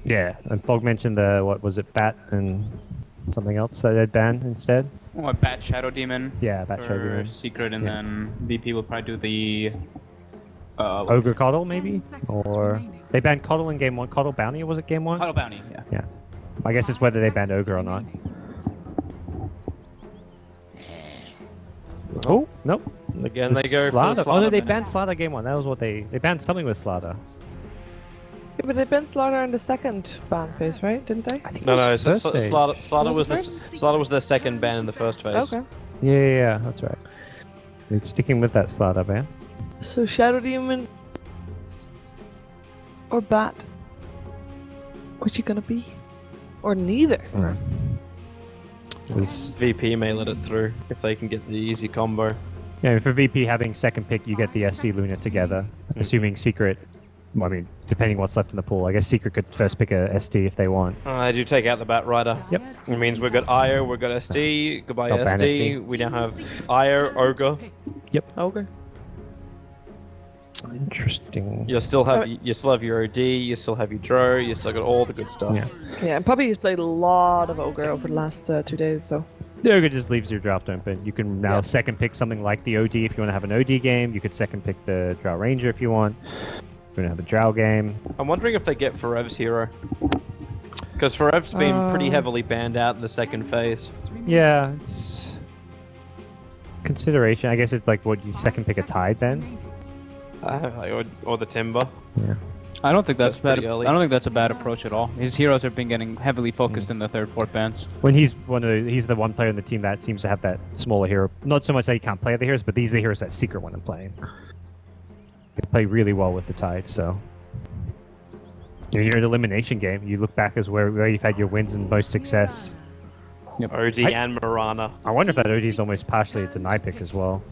Yeah, and Fog mentioned the, what was it, Bat and something else that they'd ban instead? Or Bat Shadow Demon. Yeah, Bat Shadow Demon. Secret, and then VP will probably do the... Ogre Coddle, maybe? Or... They banned Coddle in Game 1. Coddle Bounty, or was it Game 1? Coddle Bounty, yeah. Yeah. I guess it's whether they banned Ogre or not. Oh, nope. Again, they go Slaughter. for the Oh, no, they ban. banned Slaughter Game 1. That was what they banned something with Slaughter. Yeah, but they banned Slaughter in the second ban phase, right? Didn't they? I think No, no. first stage. Slaughter Was was it the first? Slaughter was their second ban in the first phase. Okay. Yeah, that's right. They're sticking with that Slaughter ban. So Shadow Demon or Bat? What's it gonna be? Or neither? Right. VP may let it through if they can get the easy combo. Yeah, for VP having second pick, you get the SC Luna together, assuming Secret. Well, I mean, depending what's left in the pool. I guess Secret could first pick a SD if they want. I do take out the Bat Rider. Yep. It means we've got Io, we've got SD. Goodbye Oh, ban SD. SD. We now have Io, Ogre. Yep. Okay. Interesting. You still have your OD. You still have your Dro. You still got all the good stuff. Yeah. Yeah, and Puppy has played a lot of Ogre over the last 2 days, so... The Ogre just leaves your draft open. You can now second pick something like the OD if you want to have an OD game. You could second pick the Drow Ranger if you want. If you want to have a Drow game. I'm wondering if they get Ferev's hero. Because Ferev's been pretty heavily banned out in the second phase. Yeah, it's... Consideration. I guess it's like, what, you second pick a Tide then? Or the Timber. Yeah. I don't think that's That's bad. pretty early. I don't think that's a bad approach at all. His heroes have been getting heavily focused in the third, fourth bans. When he's he's the one player in the team that seems to have that smaller hero. Not so much that he can't play the heroes, but these are the heroes that Secret want him playing. They play really well with the Tide, so... You're an elimination game. You look back as where you've had your wins and most success. OD and Mirana. I wonder if that OD is almost partially a deny pick as well.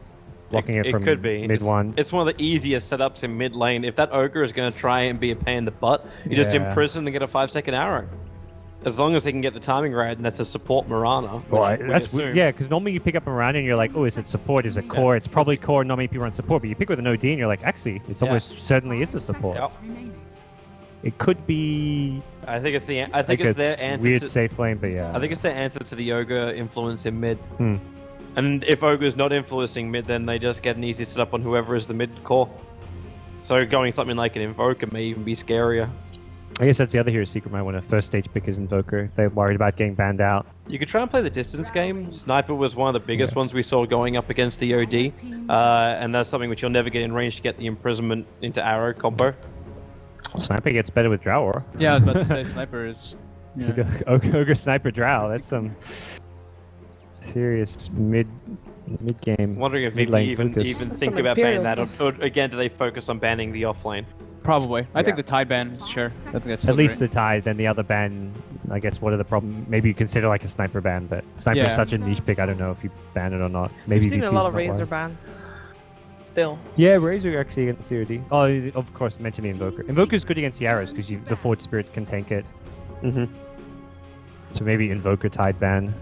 Blocking it from could be. mid one. It's one of the easiest setups in mid lane. If that Ogre is going to try and be a pain in the butt, you just Yeah. imprison and get a 5-second arrow. As long as they can get the timing right, and that's a support Mirana. Well, we that's assume. yeah, because normally you pick up around and you're like, oh, is it support? Is it core? It's probably core. Not many people run support, but you pick with an OD and you're like, actually, it's almost certainly is a support. Yep. It could be. I think it's their answer. Weird to, safe lane, but yeah. I think it's their answer to the Ogre influence in mid. Hmm. And if Ogre's not influencing mid, then they just get an easy setup on whoever is the mid core. So going something like an Invoker may even be scarier. I guess that's the other hero Secret might want to first stage pick his Invoker if they're worried about getting banned out. You could try and play the distance game. Sniper was one of the biggest ones we saw going up against the OD. And that's something which you'll never get in range to get the imprisonment into arrow combo. Sniper gets better with Drow Aura. Yeah, I was about to say Sniper is... Yeah. Ogre Sniper Drow. That's some serious mid game. I'm wondering if mid VP lane even focus. think Some about banning Imperial that, or again, do they focus on banning the offlane? Probably. I think the Tide ban, sure. I think that's At least the Tide, then the other ban, I guess, what are the problem? Maybe you consider like a Sniper ban, but Sniper's Yeah. such a niche pick, I don't know if you ban it or not. Maybe We've seen a VP's lot of not Razor wise. bans. Still. Yeah, Razor actually against COD. Oh, of course, mention the Invoker. Invoker's good against the arrows because the Forge Spirit can tank it. Mm-hmm. So maybe Invoker Tide ban.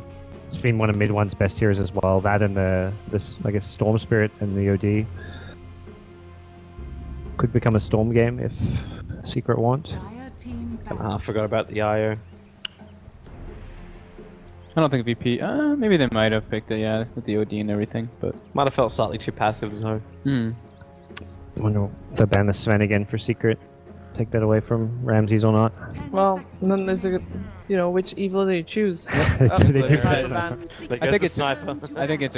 It's been one of mid one's best heroes as well. That and this I guess Storm Spirit and the OD could become a Storm game if Secret want. I forgot about the IO. I don't think VP... maybe they might have picked it, yeah, with the OD and everything, but... Might have felt slightly too passive, though. Hmm. I wonder if they ban the Sven again for Secret. Take that away from Ramses or not. Well, then there's a, which evil do you choose? They do Right. ban Ban. I think it's- Sniper. I think it's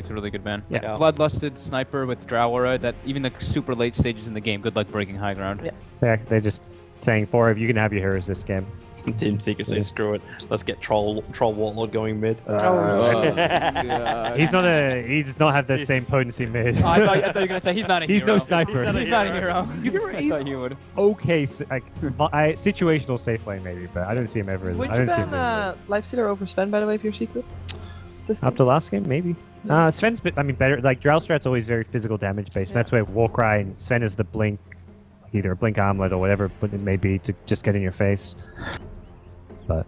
a really good ban. Yeah. Bloodlusted Sniper with Drow Aura, that even the super late stages in the game, good luck breaking high ground. Yeah. They're just saying, Forever, you can have your heroes this game. Team Secret say, screw it. Let's get Troll Warlord going mid. He's not have the same potency mid. Oh, I thought you were gonna say he's not a He's hero. no sniper. He's not a hero. I thought you would. Okay, situational safe lane maybe, but I don't see him ever. Would I you don't see him ban Lifestealer over Sven, by the way, if you're Secret? This after last game, maybe. Sven's better. Like Drow Strat's always very physical damage based. Yeah. That's where Warcry and Sven is the blink, either a blink armlet or whatever it may be to just get in your face. But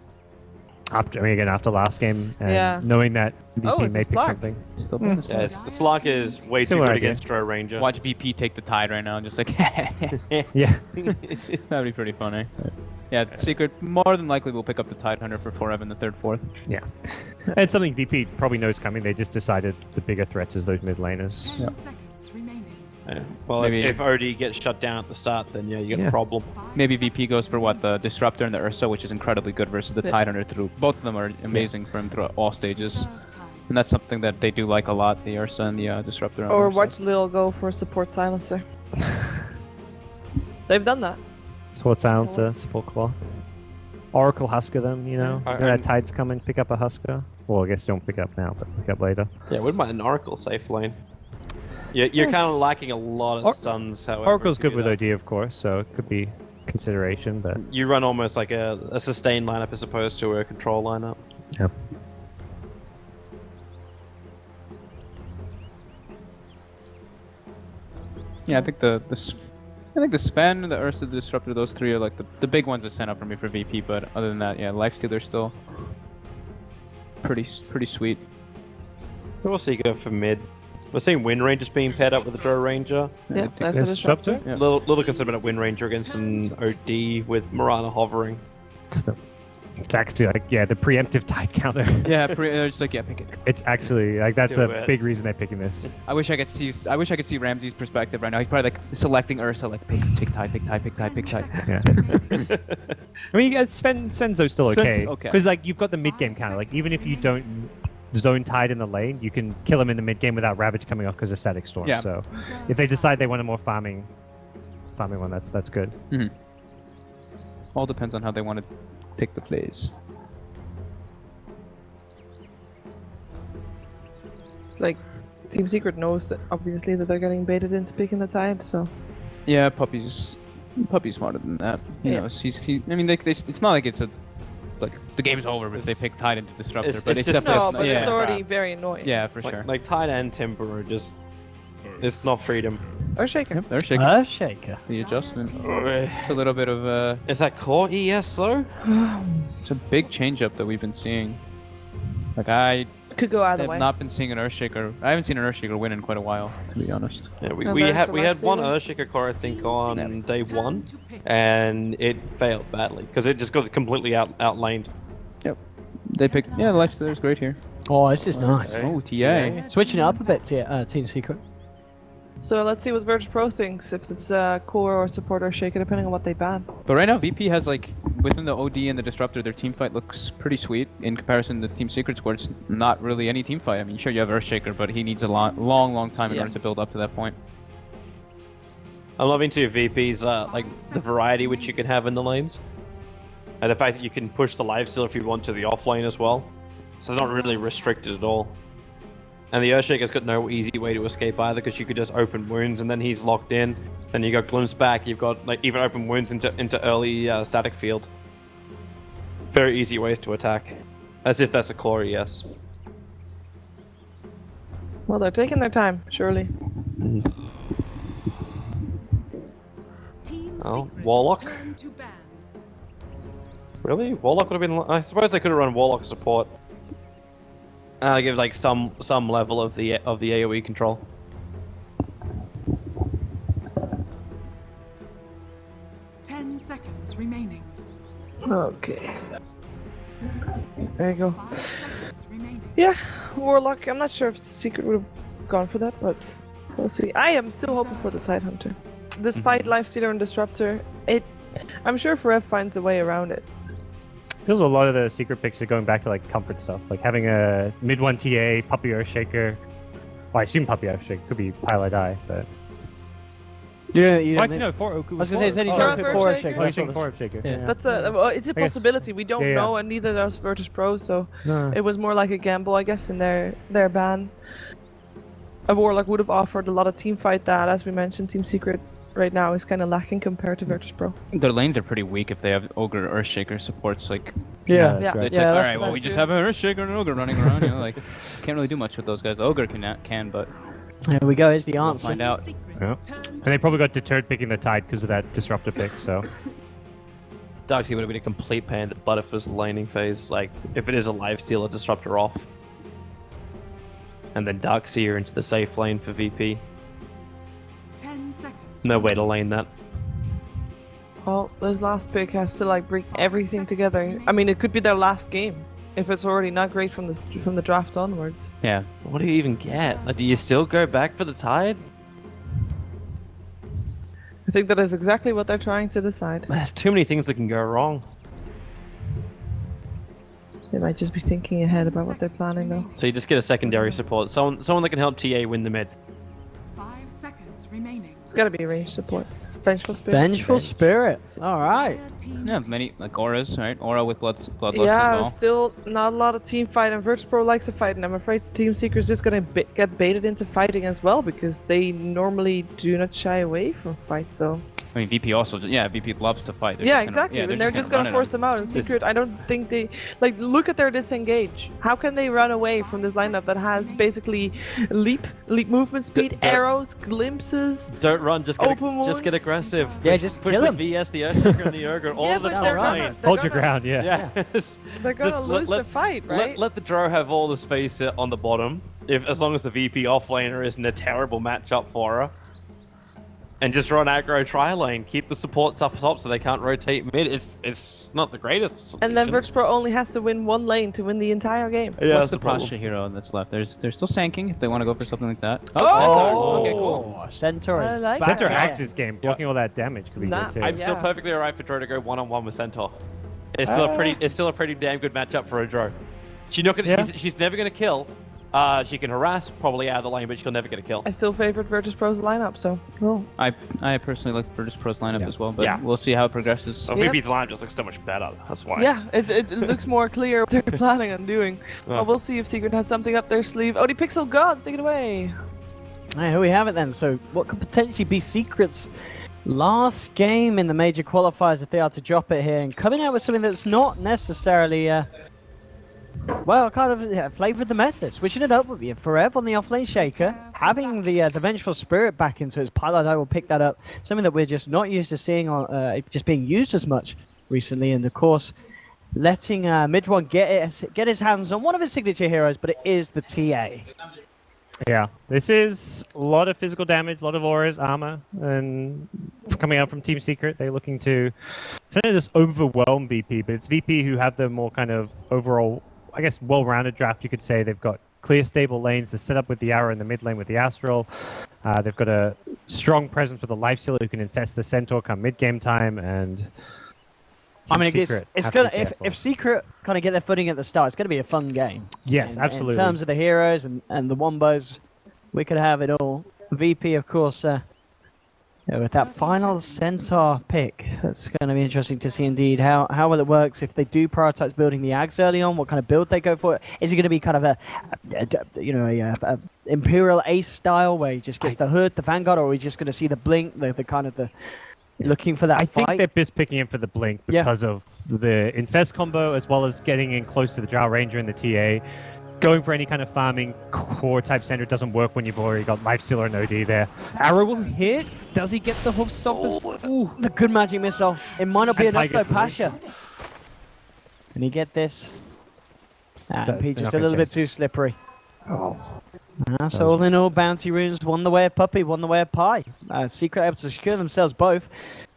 after last game, and knowing that VP it's may a pick Slark. something. Still Yes, Slark is way too Similar good idea. against Drow Ranger. Watch VP take the Tide right now, and just like... Yeah. That'd be pretty funny. Yeah, Secret more than likely will pick up the Tidehunter for Forever in the 3rd, 4th. Yeah. And something VP probably knows coming. They just decided the bigger threats is those mid laners. 10 seconds remaining. Yeah. Well, Maybe- if OD gets shut down at the start, then yeah, you got Yeah. a problem. Maybe VP goes for what, the Disruptor and the Ursa, which is incredibly good versus the Yeah. Tidehunter through. Both of them are amazing for him through all stages. Reserve time. And that's something that they do like a lot, the Ursa and the Disruptor. on Or their side. watch Lil go for support silencer. They've done that. Support Silencer, Support Claw. Oracle Husker them, you know? Yeah. You know that Tide's coming, pick up a Husker. Well, I guess don't pick up now, but pick up later. Yeah, wouldn't mind an Oracle safe lane. You're kind of lacking a lot of Or- stuns, however. Oracle's if you good do with that. OD, of course, so it could be consideration, but You run almost like a sustain lineup as opposed to a control lineup. Yep. Yeah, I think the Sven, the Ursa, the Disruptor, those 3 are like the big ones that stand out for me for VP. But other than that, yeah, Lifestealer's still pretty sweet. We'll see go for mid. We're seeing Wind Rangers being paired up with the Drow Ranger. Yeah, they- that's the Disruptor? disruptor. Yeah. Little concern about Wind Ranger against an OD with Mirana hovering. it's actually like, yeah, the preemptive Tide counter. Yeah, they're just like, yeah, pick it. It's actually, like, that's Do a it. big reason they're picking this. I wish I could see Ramsey's perspective right now. He's probably like selecting Ursa, like pick Tide, pick Tide, pick Tide, pick 10 Tide. seconds remaining. I mean, Svenzo's still okay. Sven's okay. Because, like, you've got the mid-game counter. Like, even if you don't zone Tide in the lane, you can kill him in the mid-game without Ravage coming off because of Static Storm. Yeah. So, Reserve if they time. decide they want a more farming one, that's good. All depends on how they want to take the plays. It's like Team Secret knows that obviously that they're getting baited into picking the Tide, so Yeah, Puppy's smarter than that. He Yeah. knows. I mean, it's not like it's like the game's over if they pick Tide into Disruptor, it's but it's just definitely no, but yeah, it's already very annoying. yeah, for like, sure. like Tide and Timber are just. It's not freedom. Or Shaker. Yep, they're shaking Earthshaker. the adjustment. Is It's a little bit of that core ES though? it's a big change up that we've been seeing. Like I Could go either have way. not been seeing an Earthshaker. I haven't seen an Earthshaker win in quite a while, to be honest. Yeah, we, And we there's had the we had one Lifestealer. Earthshaker core I think Team on Secret's day turn 1, to pick. and it failed badly because it just got completely outlaned. They picked the Lifestealer's great here. Oh, this is nice. Okay. Oh, TA. Switching it up a bit to Team Secret. So let's see what Virtus.Pro thinks, if it's core or support or Shaker, depending on what they ban. But right now, VP has like within the OD and the Disruptor, their team fight looks pretty sweet in comparison to Team Secret squad. It's not really any team fight. I mean, sure you have Earthshaker, but he needs a long time in Yeah. order to build up to that point. I'm loving too VP's like the variety which you can have in the lanes, and the fact that you can push the lifesteal if you want to the off lane as well, so they're not really restricted at all. And the Earthshaker's got no easy way to escape either, because you could just open wounds and then he's locked in. Then you got glimpse back. You've got like even open wounds into early static field. Very easy ways to attack, as if that's a core ES. Well, they're taking their time, surely. Team Oh, Secret's Warlock? turn to ban. Really? Warlock would have been. I suppose they could have run Warlock support. Give like some level of the AOE control. Ten seconds remaining. Okay. There you go. 5 seconds remaining. Yeah, Warlock. I'm not sure if Secret would have gone for that, but we'll see. I am still hoping for the Tidehunter. Despite Lifestealer and Disruptor, I'm sure Forev finds a way around it. Feels a lot of the secret picks are going back to like comfort stuff, like having a mid one TA, Puppy Earthshaker. Well, I assume Puppy Earthshaker could be Pilot Eye, but You don't actually think- no, four. I was gonna say it's only Oh, chance Earthshaker? with four Earthshaker? Earthshaker. Oh, you That's think what four was- Earthshaker? yeah. That's it's a I guess- possibility. We don't Yeah, yeah. know, and neither does Virtus.Pro. So No. it was more like a gamble, I guess, in their ban. A Warlock would have offered a lot of team fight that, as we mentioned, Team Secret right now is kind of lacking compared to Virtus.Pro. Their lanes are pretty weak if they have Ogre or Earthshaker supports. Like Yeah. that's Yeah. right. it's Yeah, like, all that's right, what well we I'm just sure. have an Earthshaker and an Ogre running around. You know, like can't really do much with those guys. The Ogre can, but There we go. Here's the we'll answer. find out. Secret's Yeah. turn And to they probably got deterred picking the Tide because of that Disruptor pick. So Darkseid would have been a complete pain in the butt if it was the laning phase. Like if it is a lifesteal, a disruptor off, and then Darkseer into the safe lane for VP. 10 seconds. No way to lane that. Well, this last pick has to like bring everything together. I mean, it could be their last game if it's already not great from the draft onwards. Yeah. What do you even get? Like, do you still go back for the tide? I think that is exactly what they're trying to decide. There's too many things that can go wrong. They might just be thinking ahead about what they're planning, though. So you just get a secondary support, someone that can help TA win the mid. 5 seconds remaining. It's got to be range support. Vengeful Spirit. Vengeful Spirit. All right. Yeah, many like auras, right? Aura with bloodlust Yeah, as well. still not a lot of team fight, and Virtus.Pro likes to fight, and I'm afraid Team Seeker's just gonna get baited into fighting as well, because they normally do not shy away from fights, so... I mean, VP also, yeah, VP loves to fight. They're Yeah, just gonna- exactly, and they're just run gonna at force them. them out, and Secret, I don't think they... Like, look at their disengage. How can they run away from this lineup that has basically leap movement speed, Don't- arrows, glimpses... Don't run, just get, Open just get wounds. aggressive. Yeah, just Push kill the him. VS, the Urshiker, and the Ogre, all Yeah, of the but they're top gonna- lane. they're Hold your gonna- ground, yeah. Yeah. They're gonna Just lose the fight, right? Let the Drow have all the space on the bottom, as long as the VP offlaner isn't a terrible matchup for her. And just run aggro tri-lane, keep the supports up top so they can't rotate mid. It's not the greatest solution. And then Virtus.Pro only has to win one lane to win the entire game. Yeah, What's that's the the problem. Pasha hero that's left? They're still sanking if they want to go for something like that. Oh! Okay, cool. Centaur I is like back. Centaur Yeah. hacks his game, blocking all that damage could be Nah, good too. I'm still Yeah. perfectly alright for Drow to go one-on-one with Centaur. It's still a pretty damn good matchup for a Drow. She's not gonna. Yeah. She's never gonna kill. She can harass probably out of the lane, but she'll never get a kill. I still favored Virtus.Pro's lineup, so cool. I personally like Virtus.Pro's lineup Yeah. as well, but Yeah. we'll see how it progresses. So Yep. VP's line just looks so much better. That's why. Yeah, it looks more clear what they're planning on doing. Well, we'll see if Secret has something up their sleeve. Oh, the Pixel Gods, take it away. Hey, here we have it then. So, what could potentially be Secret's last game in the major qualifiers if they are to drop it here, and coming out with something that's not necessarily, well, kind of flavoured the meta, switching it up with you forever on the offlane shaker, having the Vengeful Spirit back into his pilot. I will pick that up. Something that we're just not used to seeing on just being used as much recently, and of course, letting mid one get his hands on one of his signature heroes, but it is the TA. Yeah, this is a lot of physical damage, a lot of auras, armor, and coming out from Team Secret, they're looking to kind of just overwhelm VP, but it's VP who have the more kind of overall, I guess, well-rounded draft, you could say. They've got clear, stable lanes, the setup with the arrow in the mid lane with the Astral. They've got a strong presence with a Lifestealer who can infest the Centaur come mid-game time, and I mean, Team it's Secret gonna have to be careful. if Secret kind of get their footing at the start, it's gonna be a fun game. Yes, in absolutely. In terms of the heroes and the wombos, we could have it all. VP, of course, with that final Centaur pick, that's going to be interesting to see indeed how well it works if they do prioritize building the Ags early on. What kind of build they go for? Is it going to be kind of a Imperial Ace style where he just gets the hood, the Vanguard, or are we just going to see the blink, the kind of the looking for that I think fight? they're just picking in for the blink Yeah. because of the infest combo, as well as getting in close to the Drow Ranger and the TA. Going for any kind of farming core type center doesn't work when you've already got Lifestealer and OD there. Arrow will hit. Does he get the hoof stompers? Ooh. The good magic missile. It might not be And enough though, Tiger's Pasha. Can he get this? They're P not just a gonna little bit chase. too slippery. Oh. So all in all, bounty runes won the way of Puppy, won the way of Pie. Secret able to secure themselves both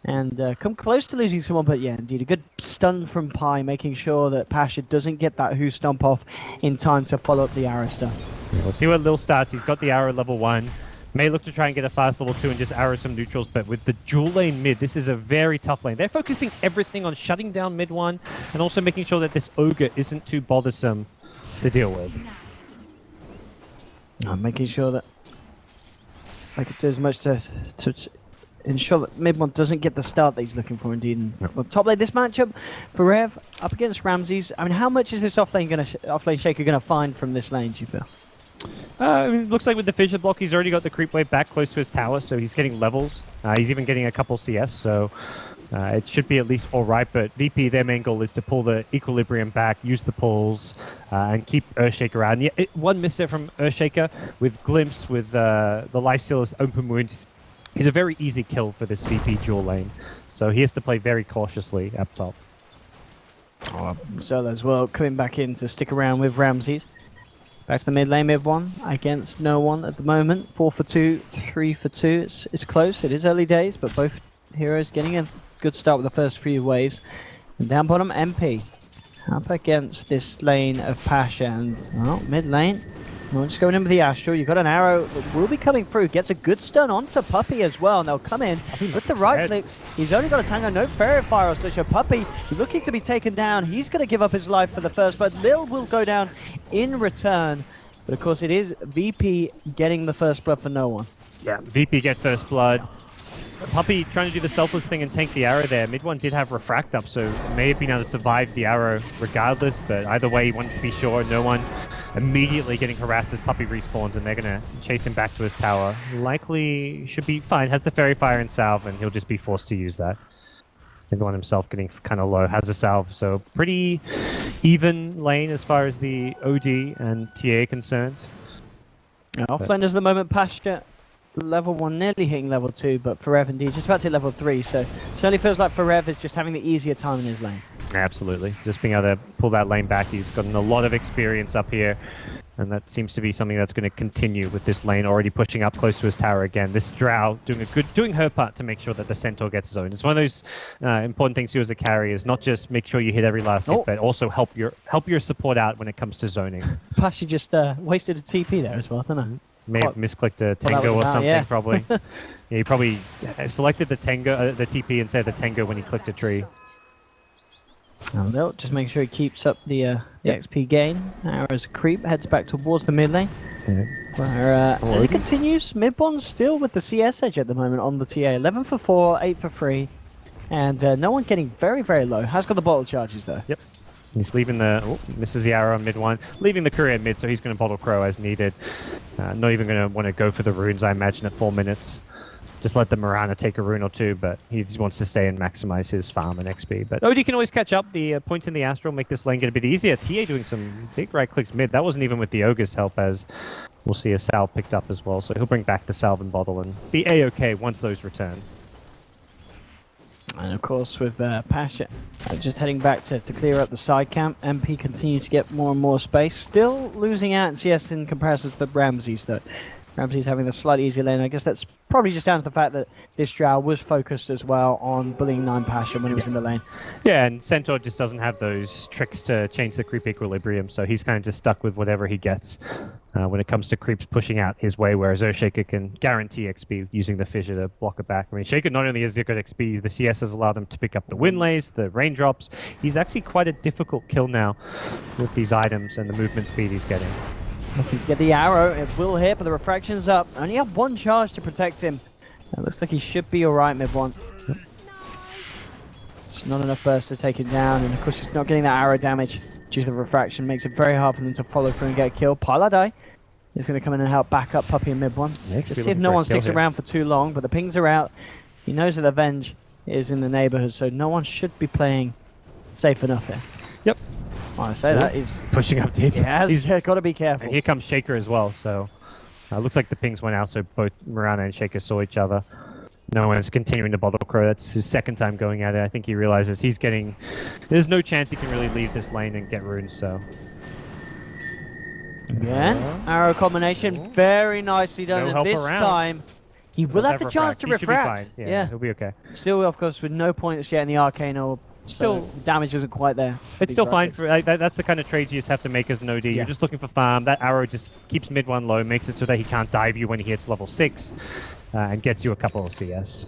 and come close to losing someone, but yeah, indeed, a good stun from Pie, making sure that Pasha doesn't get that Who Stomp off in time to follow up the arrow stuff. We'll see where Lil starts. He's got the arrow level 1. May look to try and get a fast level 2 and just arrow some neutrals, but with the dual lane mid, this is a very tough lane. They're focusing everything on shutting down mid 1 and also making sure that this Ogre isn't too bothersome to deal with. Making sure that I could do as much to ensure that mid one doesn't get the start that he's looking for indeed. And, well, top lane, this matchup for Rev up against Ramses. I mean, how much is this offlane shaker gonna find from this lane, do you feel? It looks like with the fissure block, he's already got the creep wave back close to his tower, so he's getting levels. He's even getting a couple CS, so it should be at least all right. But VP, their main goal is to pull the equilibrium back, use the pulls, and keep Earthshaker out. And yeah, one misstep from Earthshaker with Glimpse, with the Lifestealer's open wounds. He's a very easy kill for this VP dual lane, so he has to play very cautiously up top. So as well, coming back in to stick around with Ramses. Back to the mid lane, mid one against no one at the moment. 4 for 2, 3 for 2. It's close. It is early days, but both heroes getting a good start with the first few waves. And down bottom, MP. Up against this lane of Pasha, and well, mid lane. Well, just going in with the Astral. You've got an arrow that will be coming through. Gets a good stun onto Puppey as well, and they'll come in with the right clicks. He's only got a Tango, no Fairy Fire or such. Puppey looking to be taken down. He's going to give up his life for the first, but Lil will go down in return. But of course, it is VP getting the first blood for no one. Yeah, VP get first blood. Puppey trying to do the selfless thing and tank the arrow there. Mid one did have refract up, so may have been able to survive the arrow regardless, but either way, he wanted to be sure no one immediately getting harassed as Puppey respawns, and they're going to chase him back to his tower. Likely should be fine. Has the Fairy Fire and Salve, and he'll just be forced to use that. Mid one himself getting kind of low, has a Salve, so pretty even lane as far as the OD and TA concerned. Offlane is the moment Pasha. Level 1 nearly hitting level 2, but Forev indeed just about to hit level 3, so it certainly feels like Forev is just having the easier time in his lane. Absolutely. Just being able to pull that lane back. He's gotten a lot of experience up here, and that seems to be something that's going to continue with this lane already pushing up close to his tower again. This Drow doing her part to make sure that the Centaur gets zoned. It's one of those important things to do as a carry, is not just make sure you hit every last hit, but also help your support out when it comes to zoning. Pasha just wasted a TP there as well, I don't know. May have misclicked a Tango or something, probably. Yeah, he probably selected the Tango, the TP instead of the Tango when he clicked a tree. And they'll just make sure he keeps up the XP gain. Arrow's creep heads back towards the mid lane. Yeah. Where, as he continues, Midbond's still with the CS edge at the moment on the TA. 11 for 4, 8 for 3. And no one getting very, very low. Has got the bottle charges though. Yep. He's leaving the... misses the arrow on mid one. Leaving the courier mid, so he's going to bottle crow as needed. Not even going to want to go for the runes, I imagine, at 4 minutes. Just let the Mirana take a rune or two, but he just wants to stay and maximize his farm and XP. But OD can always catch up. The points in the Astral make this lane get a bit easier. TA doing some big right clicks mid. That wasn't even with the Ogre's help, as we'll see a Salve picked up as well. So he'll bring back the Salve and bottle and be A-okay once those return. And of course with Pasha just heading back to clear up the side camp. MP continues to get more and more space. Still losing out in CS in comparison to the Ramses though. Ramsey's having the slightly easier lane. I guess that's probably just down to the fact that this Drow was focused as well on bullying 9 Pasha when he was in the lane. Yeah, and Centaur just doesn't have those tricks to change the creep equilibrium, so he's kind of just stuck with whatever he gets when it comes to creeps pushing out his way, whereas Earthshaker can guarantee XP using the fissure to block it back. I mean, Shaker not only has good XP, the CS has allowed him to pick up the wind lays, the raindrops. He's actually quite a difficult kill now with these items and the movement speed he's getting. Looking to get the arrow, it will hit, but the refraction's up. Only have 1 charge to protect him. It looks like he should be alright mid one. It's not enough burst to take him down, and of course he's not getting that arrow damage due to the refraction. Makes it very hard for them to follow through and get a kill. Paladai is going to come in and help back up Puppey in mid one. Just see if no one sticks around for too long, but the pings are out. He knows that the Venge is in the neighborhood, so no one should be playing safe enough here. Yep. Well, I say that is pushing up deep. He's got to be careful. And here comes Shaker as well, so looks like the pings went out, so both Mirana and Shaker saw each other. No one's continuing to bottle crow. That's his second time going at it. I think he realizes he's getting... There's no chance he can really leave this lane and get runes, so... Again, arrow combination, very nicely done, and this time he will have the chance to refract. Yeah, he'll be okay. Still, of course, with no points yet in the arcane orb. Still, damage isn't quite there. It's still fine. For, that's the kind of trades you just have to make as an OD. You're just looking for farm. That arrow just keeps mid one low, makes it so that he can't dive you when he hits level 6, and gets you a couple of CS.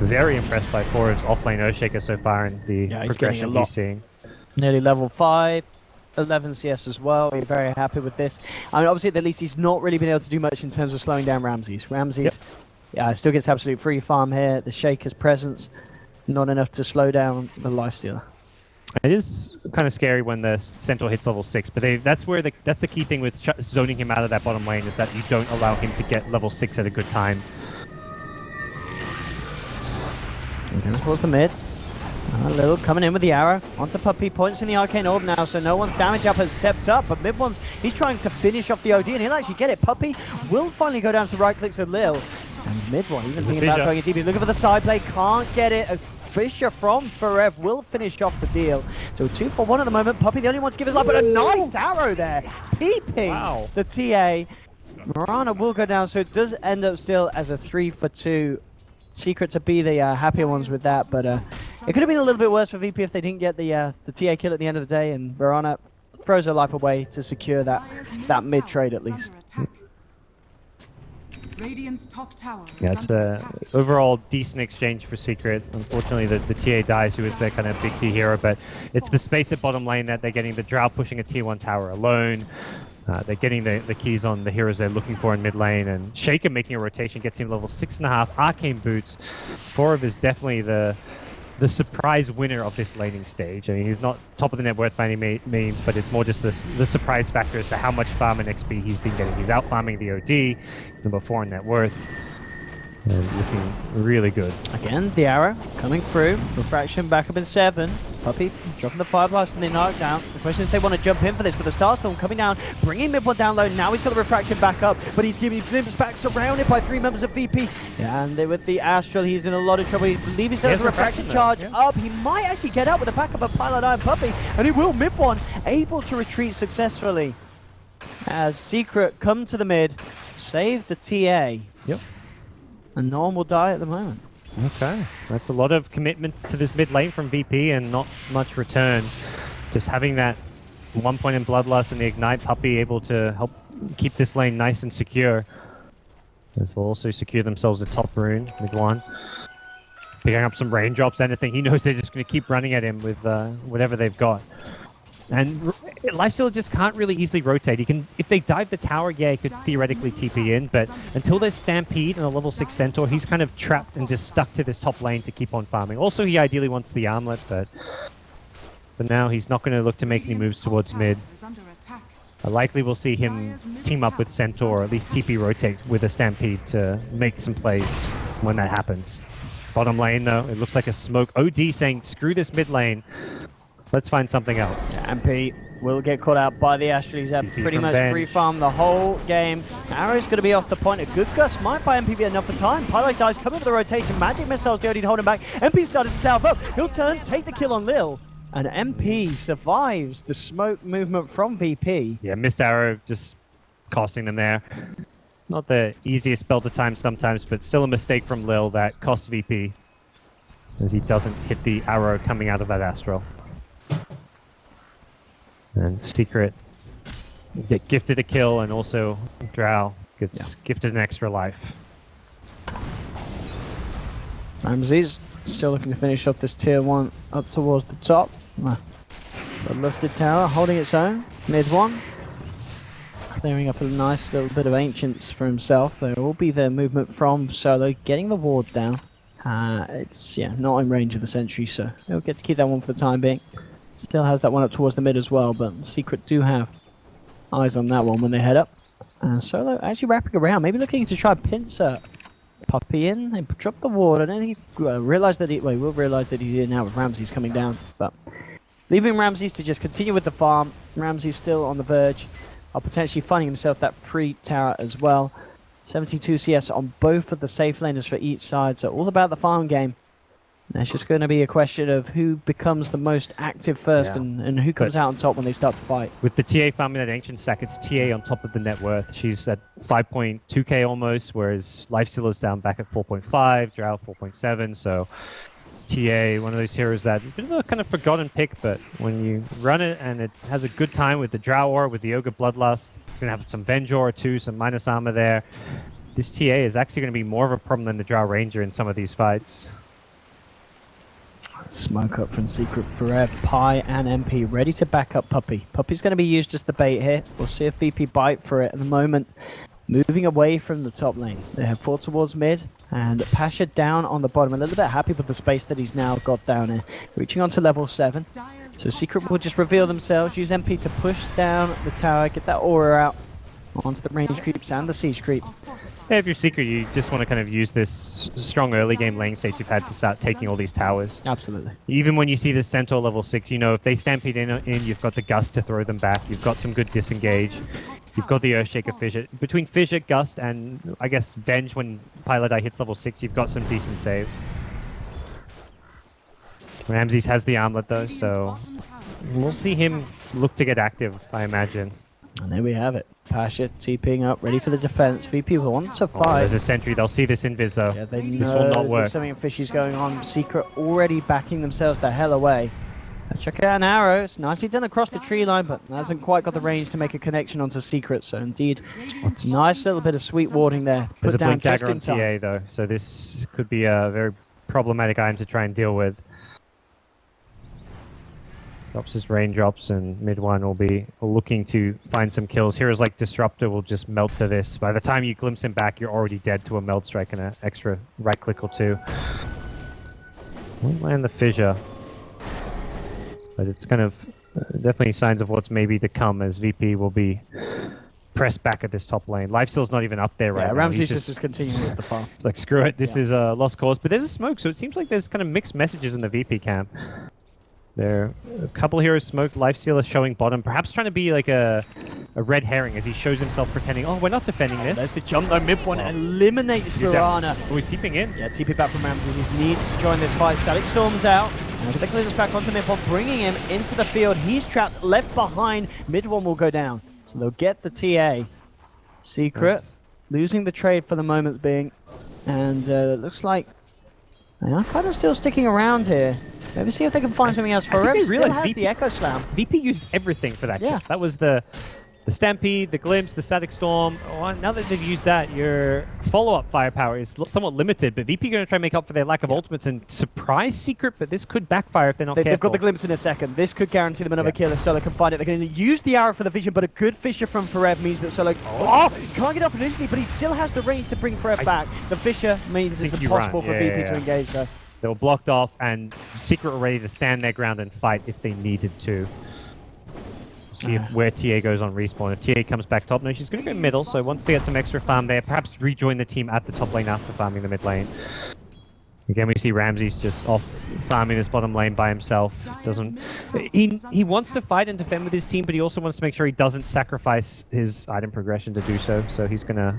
Very impressed by Forb's offlane Earthshaker so far in the progression he's seeing. Nearly level 5, 11 CS as well. We're very happy with this. I mean, obviously, at least he's not really been able to do much in terms of slowing down Ramses. Yeah, still gets absolute free farm here. The Shaker's presence, not enough to slow down the Lifestealer. It is kind of scary when the Centaur hits level 6, but that's the key thing with zoning him out of that bottom lane, is that you don't allow him to get level 6 at a good time. And towards the mid. Lil coming in with the arrow onto Puppey, points in the arcane orb now, so no one's damage up has stepped up, but mid one's he's trying to finish off the OD, and he'll actually get it. Puppey will finally go down to the right clicks of Lil. And mid one, even thinking about going it deep. He's looking for the side play, can't get it. A Fisher from Forev will finish off the deal. So 2 for 1 at the moment. Puppey the only one to give his life, but a nice arrow there. Peeping the TA. Mirana will go down, so it does end up still as a 3-for-2. Secret to be the happier ones with that, but it could have been a little bit worse for VP if they didn't get the TA kill at the end of the day, and Mirana throws her life away to secure that mid trade at least. Radiant's top tower Yeah, is it's under a attack. overall decent exchange for Secret. Unfortunately, the TA dies, who is their kind of big key hero, but it's the space at bottom lane that they're getting. The Drow pushing a tier 1 tower alone. They're getting the keys on the heroes they're looking for in mid lane, and Shaker making a rotation gets him level 6.5 arcane boots. Forov is definitely the surprise winner of this laning stage. I mean, he's not top of the net worth by any means, but it's more just the surprise factor as to how much farm and XP he's been getting. He's out farming the OD, number 4 in net worth, and looking really good. Again, the arrow coming through. Refraction back up in 7. Puppy dropping the fire blast and they knock down. The question is if they want to jump in for this, but the Starstorm coming down, bringing mid one down low. Now he's got the refraction back up, but he's giving glimpse back, surrounded by 3 members of VP. And with the Astral, he's in a lot of trouble. He believes he still has a refraction charge up. He might actually get out with the backup of Pilot Iron Puppy, and he will mid one, able to retreat successfully. As Secret come to the mid, save the TA. Yep. And no one will die at the moment. Okay, that's a lot of commitment to this mid lane from VP and not much return. Just having that 1 point in Bloodlust and the Ignite Puppy able to help keep this lane nice and secure. This will also secure themselves a top rune with 1. Picking up some raindrops, anything. He knows they're just going to keep running at him with whatever they've got. And Lifesteal just can't really easily rotate. He can, if they dive the tower, yeah, he could theoretically TP in, but until there's Stampede and a level 6 Centaur, he's kind of trapped and just stuck to this top lane to keep on farming. Also, he ideally wants the armlet, but for now, he's not going to look to make any moves towards mid. Likely we'll see him team up with Centaur, or at least TP rotate with a Stampede to make some plays when that happens. Bottom lane, though, it looks like a smoke. OD saying, screw this mid lane. Let's find something else. MP will get caught out by the Astral. He's had pretty much free farm the whole game. Arrow's going to be off the point. A good gust might buy MP enough for time. Pilot dies, coming with the rotation. Magic missiles the only to hold him back. MP started to salve up. He'll turn, take the kill on Lil. And MP survives the smoke movement from VP. Yeah, missed arrow just costing them there. Not the easiest spell to time sometimes, but still a mistake from Lil that costs VP, as he doesn't hit the arrow coming out of that Astral. And Secret get gifted a kill, and also Drow gets gifted an extra life. Ramses still looking to finish off this tier 1 up towards the top. The Lusted Tower holding its own. Mid 1. Clearing up a nice little bit of Ancients for himself. There will be the movement from Solo, getting the ward down. It's not in range of the sentry, so he'll get to keep that one for the time being. Still has that one up towards the mid as well, but Secret do have eyes on that one when they head up. And Solo actually wrapping around, maybe looking to try and pincer Puppy in. They drop the ward. I don't think he realized that he will realize that he's in now with Ramses coming down, but leaving Ramses to just continue with the farm. Ramses still on the verge of potentially finding himself that free tower as well. 72 CS on both of the safe laners for each side, so all about the farm game. And it's just going to be a question of who becomes the most active first and who comes out on top when they start to fight. With the TA farming that Ancient Sack, it's TA on top of the net worth. She's at 5.2k almost, whereas Lifesteal is down back at 4.5, Drow 4.7, so TA, one of those heroes that has been a kind of forgotten pick, but when you run it and it has a good time with the Drow Aura, with the Ogre Bloodlust, it's going to have some Venge Aura too, some minus armor there. This TA is actually going to be more of a problem than the Drow Ranger in some of these fights. Smoke up from Secret for Pi and MP, ready to back up Puppy. Puppy's going to be used as the bait here. We'll see if VP bite for it at the moment. Moving away from the top lane. They have 4 towards mid, and Pasha down on the bottom. A little bit happy with the space that he's now got down here. Reaching on to level 7. So Secret will just reveal themselves, use MP to push down the tower, get that aura out onto the range creeps and the siege creep. Yeah, if you're Secret, you just want to kind of use this strong early game lane state you've had to start taking all these towers. Absolutely. Even when you see the Centaur level 6, you know, if they stampede in, you've got the Gust to throw them back. You've got some good disengage. You've got the Earthshaker Fissure. Between Fissure, Gust, and I guess Venge when Pilot Eye hits level 6, you've got some decent save. Ramses has the armlet though, so we'll see him look to get active, I imagine. And there we have it. Pasha TPing up, ready for the defense. VP will want to Oh, fight. there's a sentry. They'll see this invis though. Yeah, they This know will not work. there's something fishy's going on. Secret already backing themselves the hell away. Check out an arrow. It's nicely done across the tree line, but hasn't quite got the range to make a connection onto Secret. So indeed, nice little bit of sweet warding there. There's Put a down blink just dagger in on time. TA though, so this could be a very problematic item to try and deal with. Drops his raindrops, and mid one will be looking to find some kills. Heroes like Disruptor will just melt to this. By the time you glimpse him back, you're already dead to a meld strike and an extra right click or two. Won't land the fissure, but it's kind of definitely signs of what's maybe to come, as VP will be pressed back at this top lane. Lifesteal's not even up there right Yeah, now. Ramsey's He's just continuing with the farm. it's like, screw it, this Yeah. is a lost cause. But there's a smoke, so it seems like there's kind of mixed messages in the VP camp. There a couple heroes smoked, Lifestealer showing bottom, perhaps trying to be like a red herring as he shows himself pretending, oh, we're not defending There's this. the jump though, mid one eliminates You're down. Piranha. Oh, he's TPing in. Yeah, TP back from Ramsey. He needs to join this fight. Static Storm's out. And the clears back onto mid one, bringing him into the field. He's trapped, left behind. Mid one will go down. So they'll get the TA. Secret Nice. losing the trade for the moment being. And it looks like they are kind of still sticking around here. Maybe see if they can find something else. I think Forever they still realized has VP the Echo Slam. VP used everything for that Yeah. kill. That was the Stampede, the Glimpse, the Static Storm. Oh, now that they've used that, your follow-up firepower is somewhat limited, but VP going to try and make up for their lack of ultimates and surprise Secret, but this could backfire if they're not They've careful. got the glimpse in a second. This could guarantee them another Yeah. kill if Solo can find it. They're going to use the arrow for the vision, but a good Fissure from Forev means that Solo can't get up initially, but he still has the range to bring Forev back. The Fissure means it's think you run. impossible for Yeah, VP yeah, to yeah. engage though. They were blocked off, and Secret were ready to stand their ground and fight if they needed to. See where TA goes on respawn. If TA comes back top, no, she's going to go middle, so wants to get some extra farm there. Perhaps rejoin the team at the top lane after farming the mid lane. Again, we see Ramsey's just off farming this bottom lane by himself. He wants to fight and defend with his team, but he also wants to make sure he doesn't sacrifice his item progression to do so. So he's going to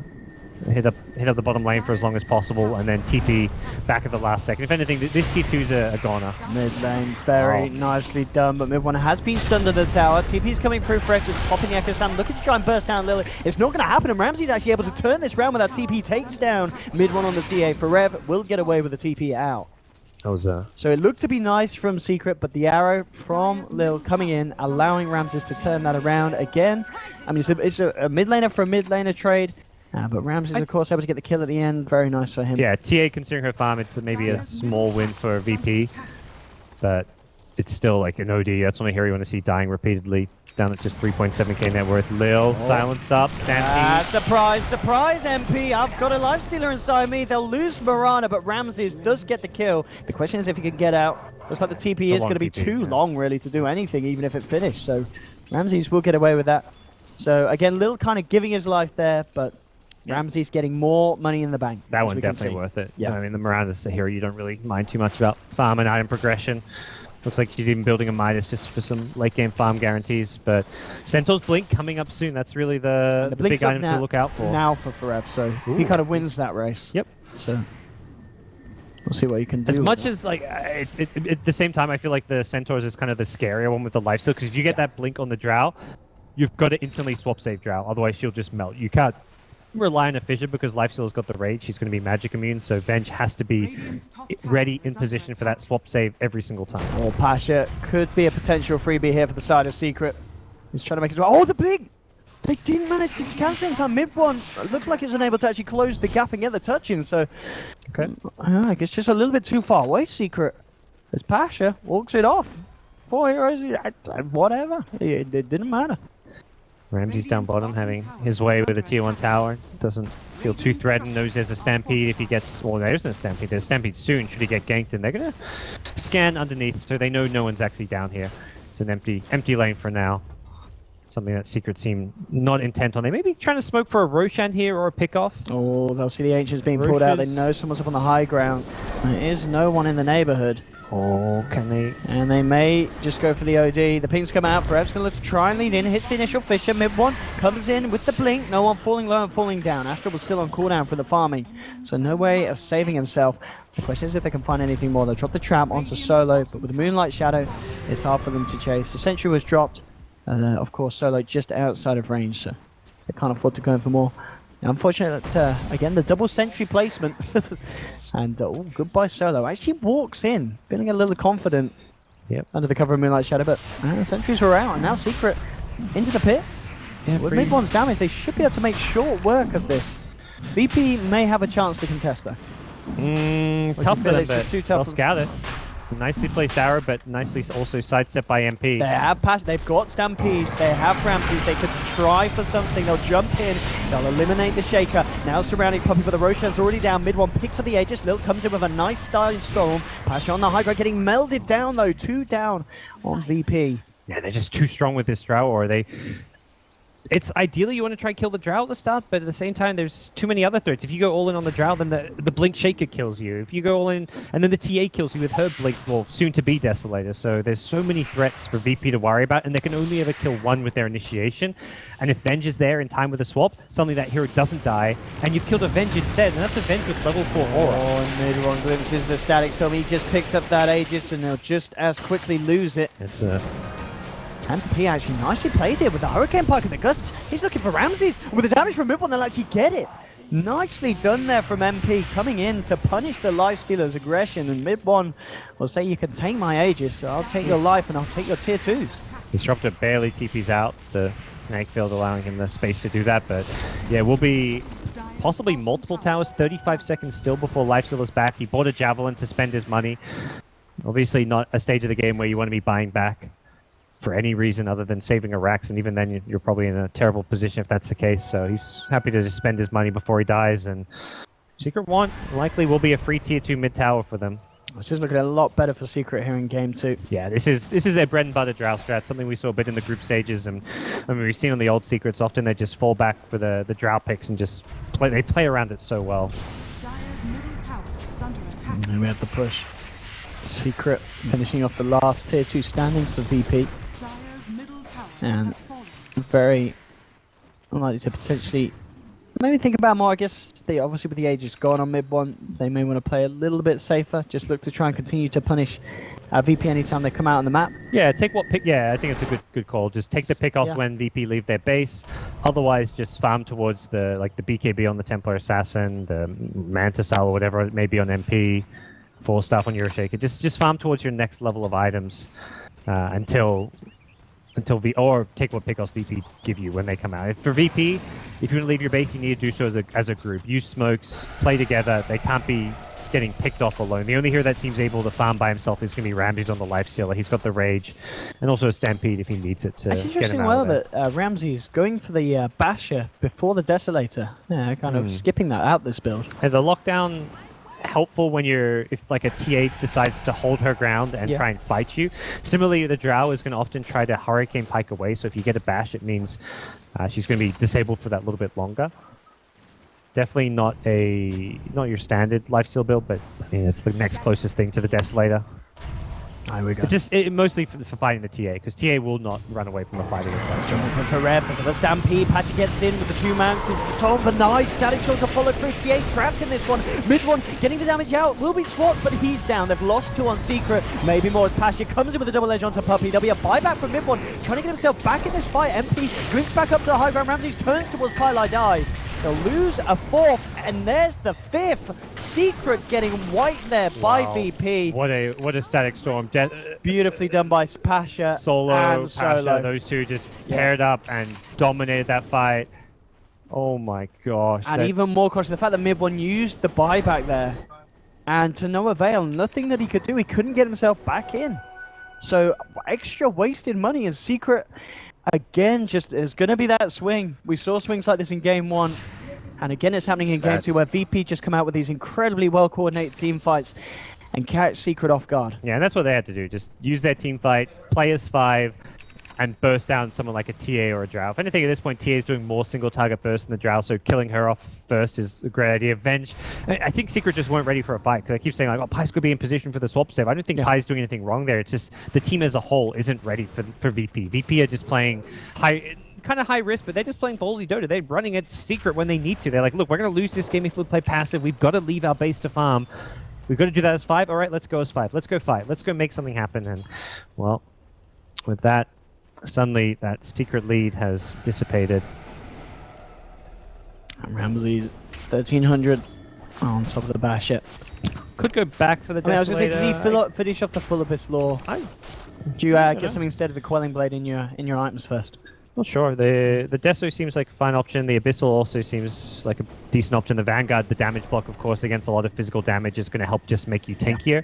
hit up the bottom lane for as long as possible, and then TP back at the last second. If anything, this T2's a goner. Mid lane, very nicely done, but mid one has been stunned at the tower. TP's coming through for Edge, just popping the Echo Slam, looking to try and burst down Lily. It's not going to happen, and Ramsey's actually able to turn this round with that TP takes down mid one on the TA. Forev will get away with the TP out. That was So it looked to be nice from Secret, but the arrow from Lil coming in, allowing Ramses to turn that around again. I mean, it's a mid laner for a mid laner trade. But Ramses, of course, able to get the kill at the end. Very nice for him. Yeah, TA considering her farm, it's maybe a small win for VP, but it's still like an OD. That's only hero you want to see dying repeatedly. Down at just 3.7k net worth. Lil, silenced up, Stampede. Surprise, MP. I've got a Lifestealer inside me. They'll lose Marana, but Ramses does get the kill. The question is if he can get out. Looks like the TP is going to be too long, really, to do anything, even if it finished. So Ramses will get away with that. So again, Lil kind of giving his life there, but Ramsey's getting more money in the bank. That one definitely worth it. Yeah. I mean, the Miranda's a hero you don't really mind too much about farm and item progression. Looks like she's even building a Midas just for some late game farm guarantees. But Centaur's Blink coming up soon. That's really the big item to look out for. Now for Forev, so he kind of wins that race. Yep. So we'll see what you can do. As much as like at the same time, I feel like the Centaurs is kind of the scarier one with the lifesteal, because if you get that Blink on the Drow, you've got to instantly swap save Drow. Otherwise, she'll just melt. You can't rely on a Fissure because Lifesteal's got the rage. She's going to be magic immune, so Venge has to be ready in position for that swap save every single time. Oh, Pasha could be a potential freebie here for the side of Secret. He's trying to make his way. Oh, the blink! They didn't manage to cancel in time. Mid one looked like it was unable to actually close the gap and get the touch in, so Okay. I guess just a little bit too far away, Secret. As Pasha walks it off. 4 heroes, whatever. It didn't matter. Ramsey's down bottom, having his way with a tier 1 tower. Doesn't feel too threatened, knows there's a Stampede if he gets... Well, there isn't a Stampede. There's a Stampede soon, should he get ganked, and they're going to scan underneath, so they know no one's actually down here. It's an empty lane for now. Something that Secret seem not intent on. They may be trying to smoke for a Roshan here or a pickoff. Oh, they'll see the Ancients being pulled out. They know someone's up on the high ground. There is no one in the neighborhood. Oh, can they... And they may just go for the OD. The pings come out. Perhaps going to look to try and lead in. Hits the initial Fissure. Mid one comes in with the blink. No one falling low and falling down. Astra was still on cooldown for the farming. So no way of saving himself. The question is if they can find anything more. They drop the trap onto Solo, but with the Moonlight Shadow, it's hard for them to chase. The Sentry was dropped. Of course, Solo just outside of range, so they can't afford to go in for more. Now, unfortunate that, again, the double sentry placement. And, oh, goodbye Solo. Actually walks in, feeling a little confident. Yep. Under the cover of Moonlight Shadow, but sentries were out, and now Secret into the pit. Yeah, With mid-one's damage, they should be able to make short work of this. VP may have a chance to contest, though. Tough for them, it's just but too they'll tough. scout it. Nicely placed arrow, but nicely also sidestep by MP. They have they've got Stampede, they have Ramses, they could try for something, they'll jump in, they'll eliminate the Shaker. Now surrounding Puppy, but the Roshan's already down. Mid one picks up the Aegis, Lilt comes in with a nice style storm. Pasha on the high ground, getting melded down though, 2 down on VP. Yeah, they're just too strong with this Drow, or they... It's ideally you want to try and kill the Drow at the start, but at the same time, there's too many other threats. If you go all in on the Drow, then the Blink Shaker kills you. If you go all in, and then the TA kills you with her Blink, well, soon to be Desolator. So there's so many threats for VP to worry about, and they can only ever kill one with their initiation. And if Venge is there in time with a swap, suddenly that hero doesn't die, and you've killed a Venge instead, and that's a Venge with level 4 aura. Oh, and mid one glimpses the Static Storm. He just picked up that Aegis, and they'll just as quickly lose it. It's a... And P actually nicely played here with the Hurricane Pike and the Gust. He's looking for Ramses. With the damage from mid one, they'll actually get it. Nicely done there from MP, coming in to punish the Lifestealer's aggression. And mid one will say, you can take my Aegis, so I'll take your life and I'll take your tier 2s. Disruptor barely TP's out, the Snake Field allowing him the space to do that, but yeah, we'll be possibly multiple towers, 35 seconds still before Lifestealer's back. He bought a Javelin to spend his money. Obviously not a stage of the game where you want to be buying back for any reason other than saving a Rax, and even then you're probably in a terrible position if that's the case. So he's happy to just spend his money before he dies, and Secret Want likely will be a free tier 2 mid tower for them. This is looking a lot better for Secret here in game 2. Yeah, this is their bread and butter Drow strat, something we saw a bit in the group stages, and I mean we've seen on the old Secrets, often they just fall back for the Drow picks and just play around it so well. Dire's middle tower is under attack. And we have the push. Secret finishing off the last tier 2 standing for VP. Dire's middle tower And has fallen. very unlikely to potentially maybe think about more. I guess they obviously with the Aegis gone on mid one, they may want to play a little bit safer. Just look to try and continue to punish VP anytime they come out on the map. Yeah, take what pick. Yeah, I think it's a good call. Just take the pick offs Yeah. when VP leave their base. Otherwise, just farm towards the BKB on the Templar Assassin, the Mantis Owl or whatever it may be on MP, 4-staff on Euroshaker. Just farm towards your next level of items until or take what pick offs VP give you when they come out. For VP, if you want to leave your base, you need to do so as a group. Use smokes, play together. They can't be getting picked off alone. The only hero that seems able to farm by himself is going to be Ramses on the Lifestealer. He's got the Rage, and also a Stampede if he needs it to It's get interesting him out well of there. that Ramses going for the Basher before the Desolator. Yeah, kind of skipping that out this build. And the lockdown helpful when if like a TA decides to hold her ground and try and fight you. Similarly, the Drow is going to often try to Hurricane Pike away, so if you get a bash, it means she's going to be disabled for that little bit longer. Definitely not your standard lifesteal build, but I mean it's the next closest thing to the Desolator. There we go. Mostly for fighting the TA, because TA will not run away from the fight against that. For Red, for the Stampede, Patchy gets in with the 2-man control, the nice Static Storm to follow through. TA trapped in this one, mid one, getting the damage out, will be swapped, but he's down. They've lost 2 on Secret, maybe more as Patchy comes in with a double edge onto Puppy. There'll be a buyback from mid one, trying to get himself back in this fight. MP drinks back up to the high ground, Ramsey turns towards Pylai Die. They'll lose a 4th, and there's the 5th. Secret getting wiped there by VP. What a Static Storm. Beautifully done by Pasha Solo, and Pasha, Solo. those two just paired up and dominated that fight. Oh my gosh. And even more cautious, the fact that mid one used the buyback there, and to no avail, nothing that he could do. He couldn't get himself back in. So extra wasted money as Secret, again, just there's going to be that swing. We saw swings like this in game 1. And again, it's happening in game 2 where VP just come out with these incredibly well-coordinated team fights and catch Secret off guard. Yeah, and that's what they had to do. Just use their team fight, play as 5, and burst down someone like a TA or a Drow. If anything, at this point, TA is doing more single-target burst than the Drow, so killing her off first is a great idea. Venge, I think Secret just weren't ready for a fight, because I keep saying, like, oh, Pies could be in position for the swap save. I don't think Pies doing anything wrong there. It's just the team as a whole isn't ready for VP. VP are just playing kind of high risk, but they're just playing ballsy Dota. They're running at Secret when they need to. They're like, look, we're going to lose this game if we play passive. We've got to leave our base to farm. We've got to do that as 5. All right, let's go as 5. Let's go fight. Let's go make something happen. And, well, with that, Suddenly, that secret lead has dissipated. And Ramsey's 1300 on top of the Basher. Could go back for the I mean, I was going to say, does Desolator. he finish off the full Abyss Law? I- Do you I get don't something instead of the Quelling Blade in your items first? Not sure. The Deso seems like a fine option. The Abyssal also seems like a decent option. The Vanguard, the damage block, of course, against a lot of physical damage is going to help just make you tankier.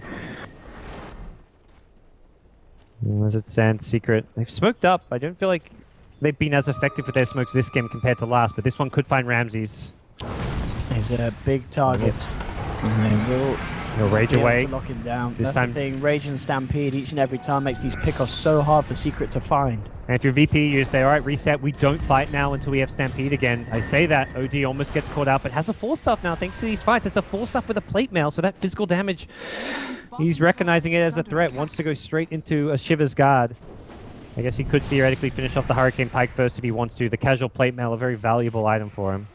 As it stands, Secret, they've smoked up. I don't feel like they've been as effective with their smokes this game compared to last, but this one could find Ramses. He's a big target. And they will He'll rage be able away. to lock him down. This That's time- the thing, Rage and Stampede each and every time makes these pickoffs so hard for Secret to find. And if you're VP, you say, all right, reset. We don't fight now until we have Stampede again. I say that. OD almost gets caught out, but has a 4-stuff now thanks to these fights. It's a 4-stuff with a plate mail, so that physical damage, he's recognizing it as a threat, wants to go straight into a Shiva's Guard. I guess he could theoretically finish off the Hurricane Pike first if he wants to. The casual plate mail, a very valuable item for him.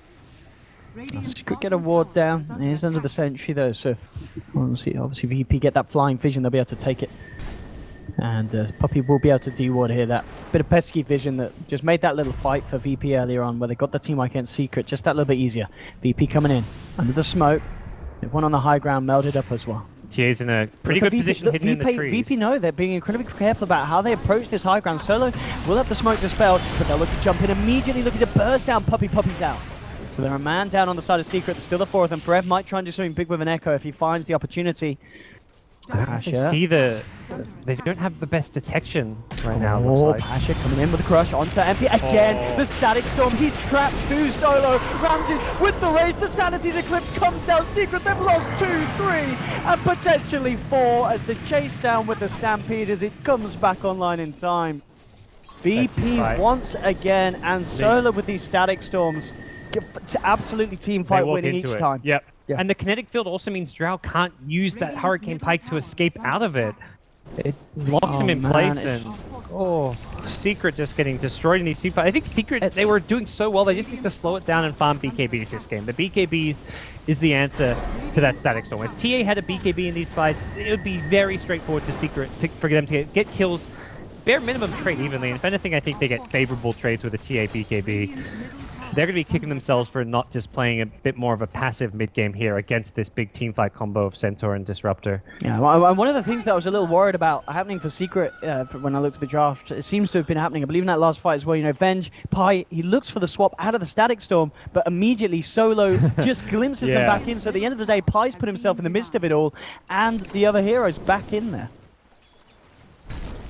Secret get a ward down. He's under the sentry though, so obviously VP get that flying vision, they'll be able to take it. And Puppy will be able to de-ward here. That bit of pesky vision that just made that little fight for VP earlier on where they got the team against Secret just that little bit easier. VP coming in under the smoke. They've won on the high ground, melded up as well. TA's in a pretty good position hidden in the trees. VP know they're being incredibly careful about how they approach this high ground. Solo will have the smoke dispelled, but they'll look to jump in immediately, looking to burst down Puppy's out. So they're a man down on the side of Secret. There's still the 4 of them. Forev might try and do something big with an Echo if he finds the opportunity. They see they don't have the best detection right now. Oh, Looks like. Pasha coming in with a crush onto MP again. The Static Storm, he's trapped too Solo. Ramses with the raise, the Sanity's Eclipse comes down. Secret, they've lost 2, 3, and potentially 4 as the chase down with the Stampede as it comes back online in time. VP once again, and Solo with these Static Storms. Absolutely team fight winning each time. Yep. Yeah. And the kinetic field also means Drow can't use that Hurricane Pike to escape out of it. It locks him in place, and Secret just getting destroyed in these two fights. I think Secret, they were doing so well, they just need to slow it down and farm BKBs this game. The BKBs is the answer to that Static Storm. If TA had a BKB in these fights, it would be very straightforward to Secret for them to get kills. Bare minimum trade evenly, and if anything, I think they get favorable trades with a TA BKB. They're going to be kicking themselves for not just playing a bit more of a passive mid-game here against this big teamfight combo of Centaur and Disruptor. Yeah, well, one of the things that I was a little worried about happening for Secret when I looked at the draft, it seems to have been happening, I believe in that last fight as well, you know, Venge, Pi, he looks for the swap out of the Static Storm, but immediately Solo just glimpses them back in, so at the end of the day, Pi's put himself in the midst of it all, and the other hero's back in there.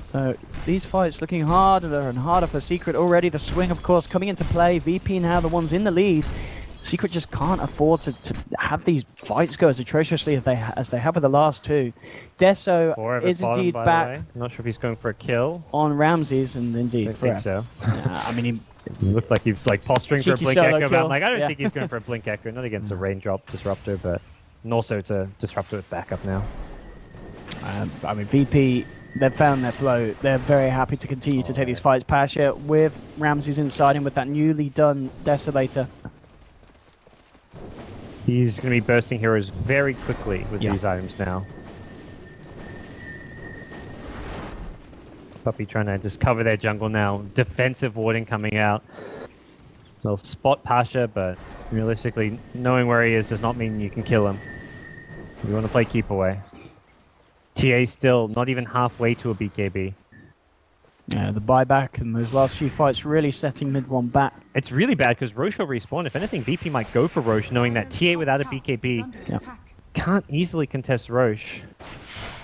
So these fights looking harder and harder for Secret already. The swing, of course, coming into play. VP now the ones in the lead. Secret just can't afford to have these fights go as atrociously as they have with the last two. Deso is indeed back. Not sure if he's going for a kill on Ramses, and indeed I think so. I mean, he looked like he was like posturing for a Cheeky Blink solo Echo, but kill. I'm like, I don't Yeah. think he's going for a Blink Echo. Not against a raindrop Disruptor, but and also it's a Disruptor with backup now. I mean, VP, they've found their flow. They're very happy to continue to take these fights. Pasha with Ramses inside him with that newly done Desolator. He's going to be bursting heroes very quickly with these items now. Puppy trying to just cover their jungle now. Defensive warding coming out. They'll spot Pasha, but realistically, knowing where he is does not mean you can kill him. You want to play keep away. TA still not even halfway to a BKB. Yeah, the buyback and those last few fights really setting mid one back. It's really bad because Roche will respawn. If anything, VP might go for Roche, knowing that TA without a BKB can't easily contest Roche.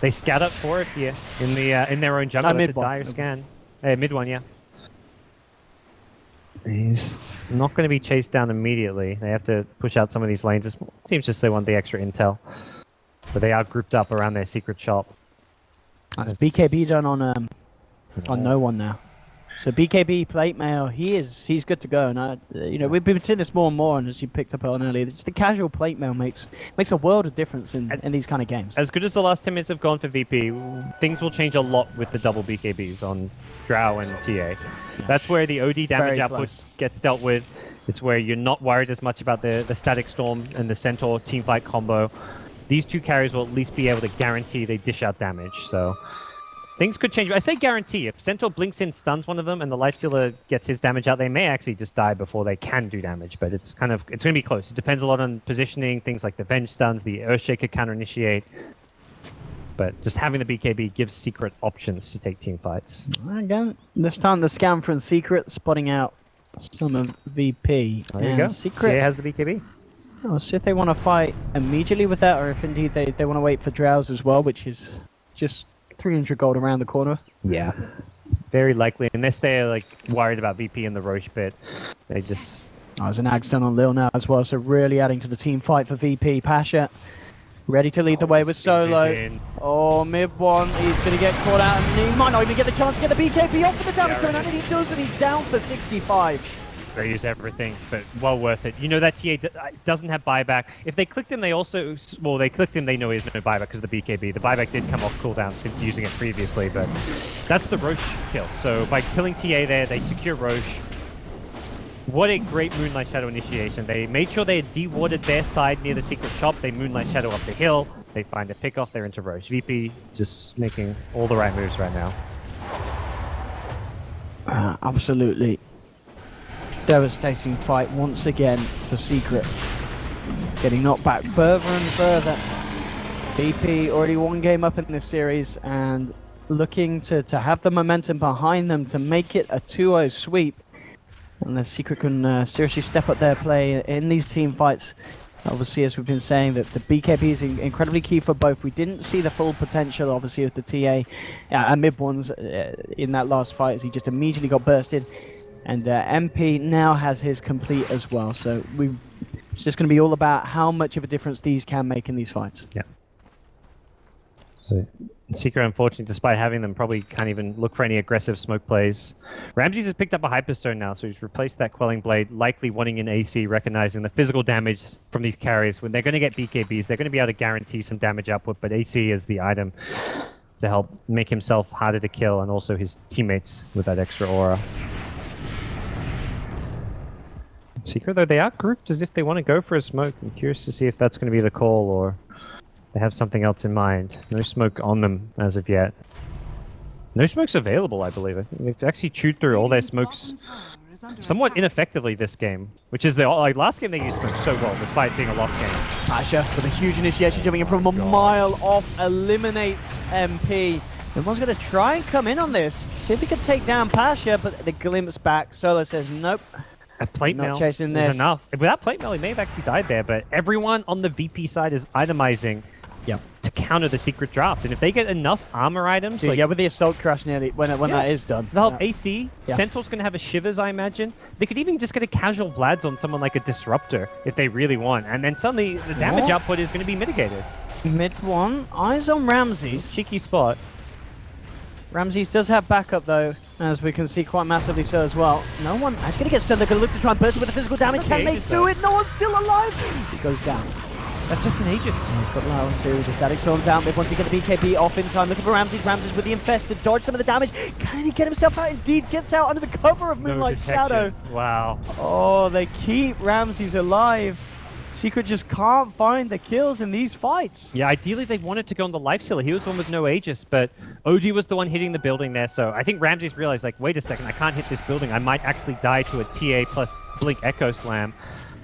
They scout up for it here in the in their own jungle. That's a dire scan. Mid one, yeah. He's not going to be chased down immediately. They have to push out some of these lanes. It seems just they want the extra intel. But they are grouped up around their secret shop. That's BKB done on no one now. So BKB plate mail, he's good to go. And you know, we've been seeing this more and more. And as you picked up on earlier, just the casual plate mail makes a world of difference in these kind of games. As good as the last 10 minutes have gone for VP, things will change a lot with the double BKBs on Drow and TA. That's where the OD damage output gets dealt with. It's where you're not worried as much about the Static Storm and the Centaur teamfight combo. These two carries will at least be able to guarantee they dish out damage. So Things could change. I say guarantee. If Centaur blinks in, stuns one of them, and the Lifestealer gets his damage out, they may actually just die before they can do damage. But it's going to be close. It depends a lot on positioning, things like the Venge stuns, the Earthshaker counter-initiate. But just having the BKB gives Secret options to take team fights. Again, this time the scan from Secret, spotting out some of VP. There you go. Secret GA has the BKB. We'll see if they want to fight immediately with that, or if indeed they want to wait for Drowse as well, which is just 300 gold around the corner. Yeah, very likely. Unless they're like worried about VP and the Roche bit, they just. Oh, there's an Axe done on Lil now as well, so really adding to the team fight for VP. Pasha ready to lead the way with Solo. Oh, mid one, he's going to get caught out, and he might not even get the chance to get the BKB off for the damage going on, and he does, and he's down for 65. They use everything, but well worth it. You know that TA doesn't have buyback. If they clicked him, they also... Well, they clicked him, they know he has no buyback because of the BKB. The buyback did come off cooldown since using it previously, but that's the Roche kill. So by killing TA there, they secure Roche. What a great Moonlight Shadow initiation. They made sure they had de-warded their side near the secret shop. They Moonlight Shadow up the hill. They find a pick-off, they're into Roche. VP just making all the right moves right now. Absolutely. Devastating fight once again for Secret. Getting knocked back further and further. VP already one game up in this series and looking to have the momentum behind them to make it a 2-0 sweep. Unless Secret can seriously step up their play in these team fights. Obviously, as we've been saying, that the BKB is incredibly key for both. We didn't see the full potential, obviously, of the TA and mid ones in that last fight, as he just immediately got bursted. And MP now has his complete as well. So it's just going to be all about how much of a difference these can make in these fights. Yeah. So Secret, unfortunately, despite having them, probably can't even look for any aggressive smoke plays. Ramses has picked up a Hyperstone now, so he's replaced that Quelling Blade, likely wanting an AC, recognizing the physical damage from these carries. When they're going to get BKBs, they're going to be able to guarantee some damage output, but AC is the item to help make himself harder to kill, and also his teammates with that extra aura. Secret, though, they are grouped as if they want to go for a smoke. I'm curious to see if that's going to be the call, or they have something else in mind. No smoke on them as of yet. No smoke's available, I believe. I think they've actually chewed through all their smokes somewhat ineffectively this game, which is the last game they used smoke so well, despite being a lost game. Pasha with a huge initiation jumping in from a mile off, eliminates MP. Everyone's going to try and come in on this, see if he can take down Pasha, but the glimpse back. Solo says nope. A plate Not mail chasing is this. enough. Without plate mail, he may have actually died there, but everyone on the VP side is itemizing to counter the secret draft. And if they get enough armor items... Dude, like, yeah, with the Assault Crash nearly, when that is done. they'll have AC, Yeah. Centaur's going to have a Shivers, I imagine. They could even just get a casual Vlads on someone like a Disruptor, if they really want. And then suddenly, the damage output is going to be mitigated. Mid one, eyes on Ramses. Cheeky spot. Ramses does have backup though, as we can see quite massively so as well. No one actually going to get stunned. They're going to look to try and burst him with the physical damage. Okay, Can they just do it? No one's still alive. He goes down. That's just an Aegis. He's got Lauren too. The static storms out. Mid wants to get the BKB off in time. Looking for Ramses. Ramses with the infested. Dodge some of the damage. Can he get himself out? Indeed, gets out under the cover of Moonlight Shadow. Wow. Oh, they keep Ramses alive. Secret just can't find the kills in these fights. Yeah, ideally they wanted to go on the Lifestealer. He was the one with no Aegis, but OG was the one hitting the building there. So I think Ramses realized, like, wait a second, I can't hit this building. I might actually die to a TA plus Blink Echo Slam.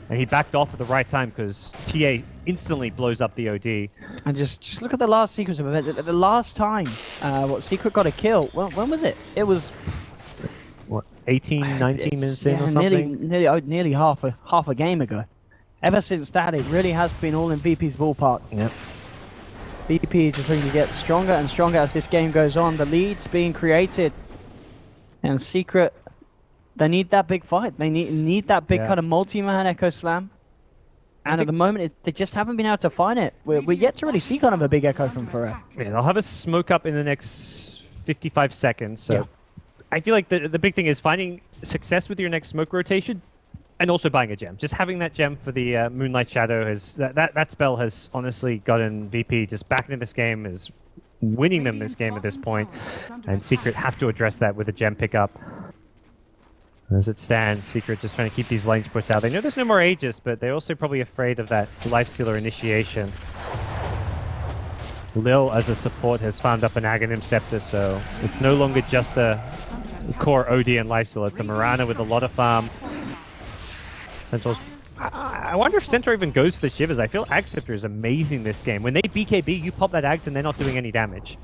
And he backed off at the right time because TA instantly blows up the OD. And just look at the last sequence of events. The last time what Secret got a kill, well, when was it? It was... What, 18, 19 minutes in or something? Nearly half a game ago. Ever since that, it really has been all in VP's ballpark. Yep. VP is just going to get stronger and stronger as this game goes on. The lead's being created. And Secret, they need that big fight. They need that big kind of multi-man Echo Slam. And at the moment, they just haven't been able to find it. We're yet to really see kind of a big Echo from Pharrell. Yeah, they'll have a smoke up in the next 55 seconds. So I feel like the big thing is finding success with your next smoke rotation. And also buying a gem. Just having that gem for the Moonlight Shadow has that spell has honestly gotten VP just back into this game, is winning them this game at this point. And Secret have to address that with a gem pickup. As it stands, Secret just trying to keep these lanes pushed out. They know there's no more Aegis, but they're also probably afraid of that Lifestealer initiation. Lil, as a support, has farmed up an Aghanim Scepter, so it's no longer just a core OD and lifesteal. It's a Mirana with a lot of farm. Central's... I wonder if Centaur even goes for the Shivers. I feel Ag Scepter is amazing this game. When they BKB, you pop that Ags and they're not doing any damage.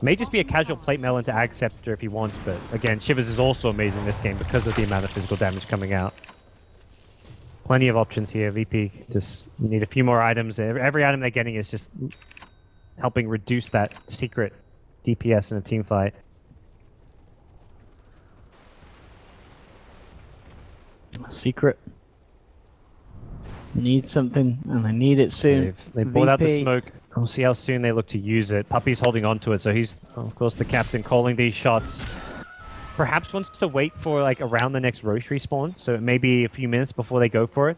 May just be a casual plate mail into Ag Scepter if he wants, but again, Shivers is also amazing this game because of the amount of physical damage coming out. Plenty of options here. VP just need a few more items. Every item they're getting is just helping reduce that secret DPS in a team fight. Secret. Need something, and they need it soon. They brought out the smoke. We'll see how soon they look to use it. Puppy's holding on to it, so he's, of course, the captain calling these shots. Perhaps wants to wait for like around the next Roche respawn, so it may be a few minutes before they go for it.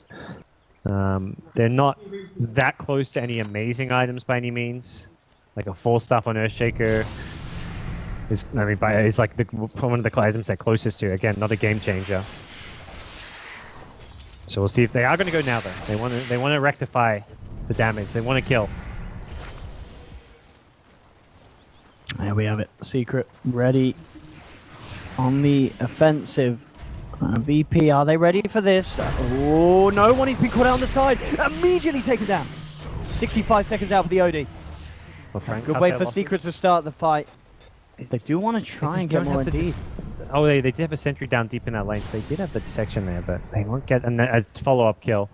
They're not that close to any amazing items by any means. Like a full staff on Earthshaker is, I mean, it's like one of the items they're closest to. Again, not a game changer. So we'll see if they are going to go now. Though they want to rectify the damage. They want to kill. There we have it. Secret ready on the offensive. VP, are they ready for this? Oh no, one he's been caught out on the side. Immediately taken down. 65 seconds out for the OD. Good way for Secret to start the fight. They do want to try and get more indeed. Oh, they did have a sentry down deep in that lane, so they did have the section there, but they won't get a follow-up kill.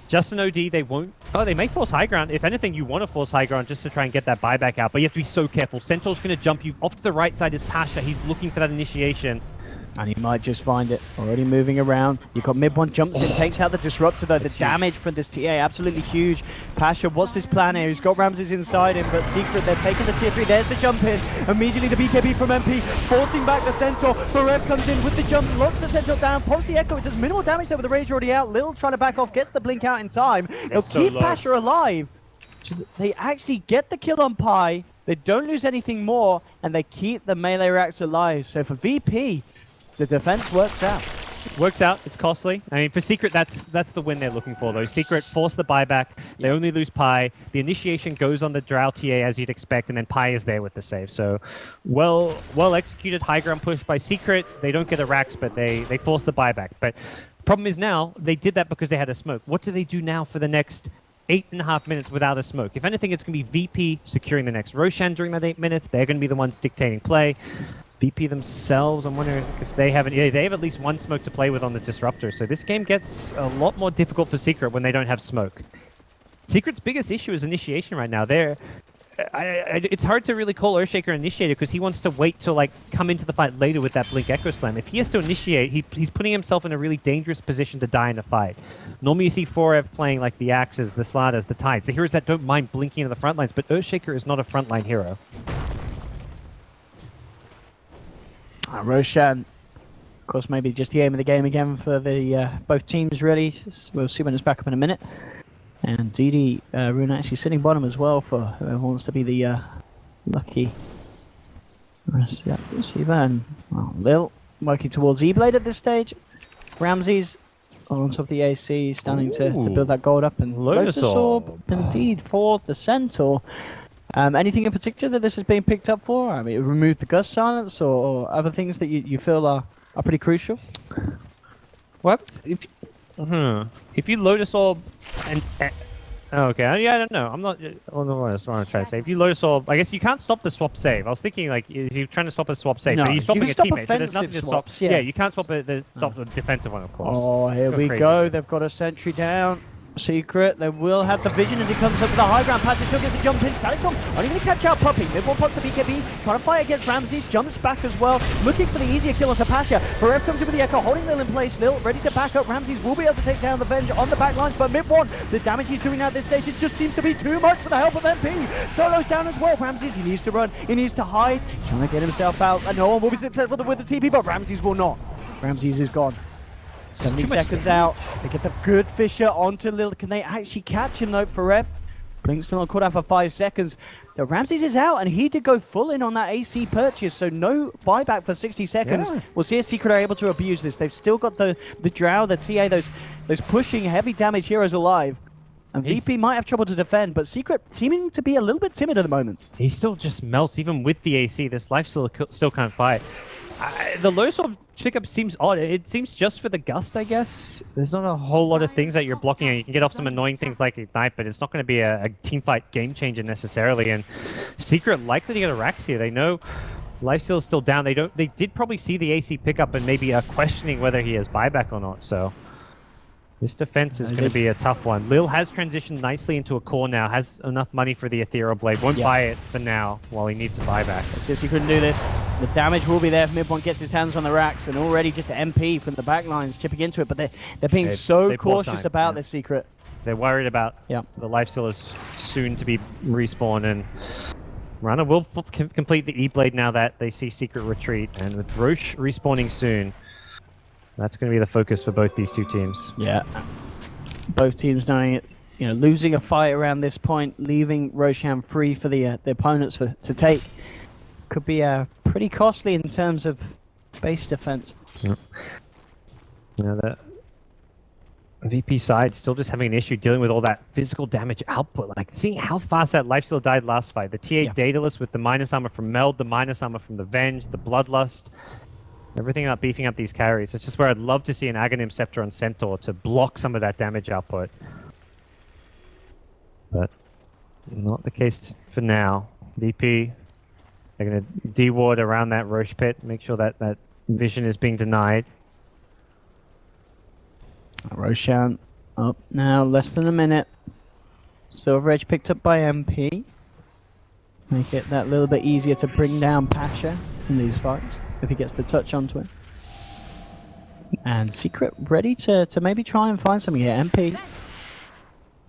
Just an OD, they won't... Oh, they may force high ground. If anything, you want to force high ground just to try and get that buyback out, but you have to be so careful. Centaur's going to jump you. Off to the right side is Pasha. He's looking for that initiation. And he might just find it. Already moving around. You've got mid one jumps in, takes out the disruptor though. The damage from this TA absolutely huge. Pasha, what's his plan here? He's got Ramses inside him, but Secret, they're taking the tier 3. There's the jump in. Immediately the BKB from MP, forcing back the Centaur. Barev comes in with the jump, locks the Centaur down, pops the Echo. It does minimal damage there with the Rage already out. Lil trying to back off, gets the blink out in time. They'll keep Pasha alive. They actually get the kill on Pi. They don't lose anything more, and they keep the melee racks alive. So for VP, the defense works out. Works out. It's costly. I mean, for Secret, that's the win they're looking for, though. Secret force the buyback. They only lose Pi. The initiation goes on the Drow TA as you'd expect, and then Pi is there with the save. So, well executed high ground push by Secret. They don't get the racks, but they force the buyback. But problem is now they did that because they had a smoke. What do they do now for the next 8.5 minutes without a smoke? If anything, it's going to be VP securing the next Roshan during that 8 minutes. They're going to be the ones dictating play. VP themselves, I'm wondering if they haven't... Yeah, they have at least one smoke to play with on the Disruptor, so this game gets a lot more difficult for Secret when they don't have smoke. Secret's biggest issue is initiation right now. It's hard to really call Earthshaker initiator because he wants to wait to like come into the fight later with that Blink Echo Slam. If he has to initiate, he's putting himself in a really dangerous position to die in a fight. Normally you see 4F playing like the Axes, the Slatters, the Tides, the heroes that don't mind blinking into the front lines, but Earthshaker is not a frontline hero. Roshan, of course, maybe just the aim of the game again for the both teams, really. We'll see when it's back up in a minute. And DD, Rune actually sitting bottom as well for whoever wants to be the lucky receiver. And well, Lil working towards E-Blade at this stage. Ramses on top of the AC, standing to build that gold up. And Lotus Orb, indeed, for the Centaur. Anything in particular that this is being picked up for? I mean, remove the Gust Silence or other things that you feel are pretty crucial? What? If you Lotus Orb and... okay, yeah, I don't know. I'm not... Oh, no, that's what I'm trying to say. If you Lotus Orb... I guess you can't stop the swap save. I was thinking, like, is he trying to stop a swap save? No, but he's stopping you a can teammate, stop so there's nothing to stop... swaps, yeah. You can't stop the defensive one, of course. Oh, here we go. They've got a sentry down. Secret, they will have the vision as he comes up to the high ground. Pasha still gets the jump in. Stalicon only going to catch out Puppy. Mid-1 pops the BKB, trying to fight against Ramses, jumps back as well, looking for the easier kill onto Pasha. Barev comes in with the Echo, holding Lil in place. Lil ready to back up. Ramses will be able to take down the Venge on the back lines, but mid-1, the damage he's doing at this stage, it just seems to be too much for the help of MP. Solo's down as well. Ramses, he needs to run, he needs to hide, trying to get himself out, and no one will be successful with the TP, but Ramses will not. Ramses is gone. 70 seconds out. They get the good Fisher onto Lil. Can they actually catch him though for Rev? Blink's still not caught out for 5 seconds. Now, Ramses is out and he did go full in on that AC purchase, so no buyback for 60 seconds. Yeah. We'll see if Secret are able to abuse this. They've still got the Drow, the TA, those pushing heavy damage heroes alive. And He's- VP might have trouble to defend, but Secret seeming to be a little bit timid at the moment. He still just melts, even with the AC. This life still can't fight. The low sword pickup seems odd. It seems just for the gust, I guess. There's not a whole lot of things that you're blocking, and you can get off some annoying things like Ignite, but it's not going to be a team fight game changer necessarily. And Secret likely to get a Rax here. They know Lifesteal is still down. They did probably see the AC pickup and maybe are questioning whether he has buyback or not. So this defense is going to be a tough one. Lil has transitioned nicely into a core now, has enough money for the Ethereal Blade. Won't buy it for now while he needs a buyback. Let's see if he couldn't do this. The damage will be there if Mid1 gets his hands on the racks, and already just the MP from the back lines chipping into it, but they're being so they bought cautious time, about yeah. this Secret. They're worried about the Lifesteal is soon to be respawn, and Runner will complete the E-Blade now that they see Secret retreat, and with Roche respawning soon, that's going to be the focus for both these two teams. Yeah. Both teams knowing it, losing a fight around this point, leaving Roshan free for the opponents to take, could be pretty costly in terms of base defense. Yep. The VP side still just having an issue dealing with all that physical damage output. Like seeing how fast that Lifesteal died last fight. The TA Daedalus with the minus armor from Meld, the minus armor from the Venge, the Bloodlust. Everything about beefing up these carries. It's just where I'd love to see an Aghanim Scepter on Centaur to block some of that damage output. But not the case for now. VP, they're going to de-ward around that Roche pit, make sure that that vision is being denied. Roshan up now, less than a minute. Silver Edge picked up by MP. Make it that little bit easier to bring down Pasha in these fights if he gets the touch onto him. And Secret ready to maybe try and find something here. MP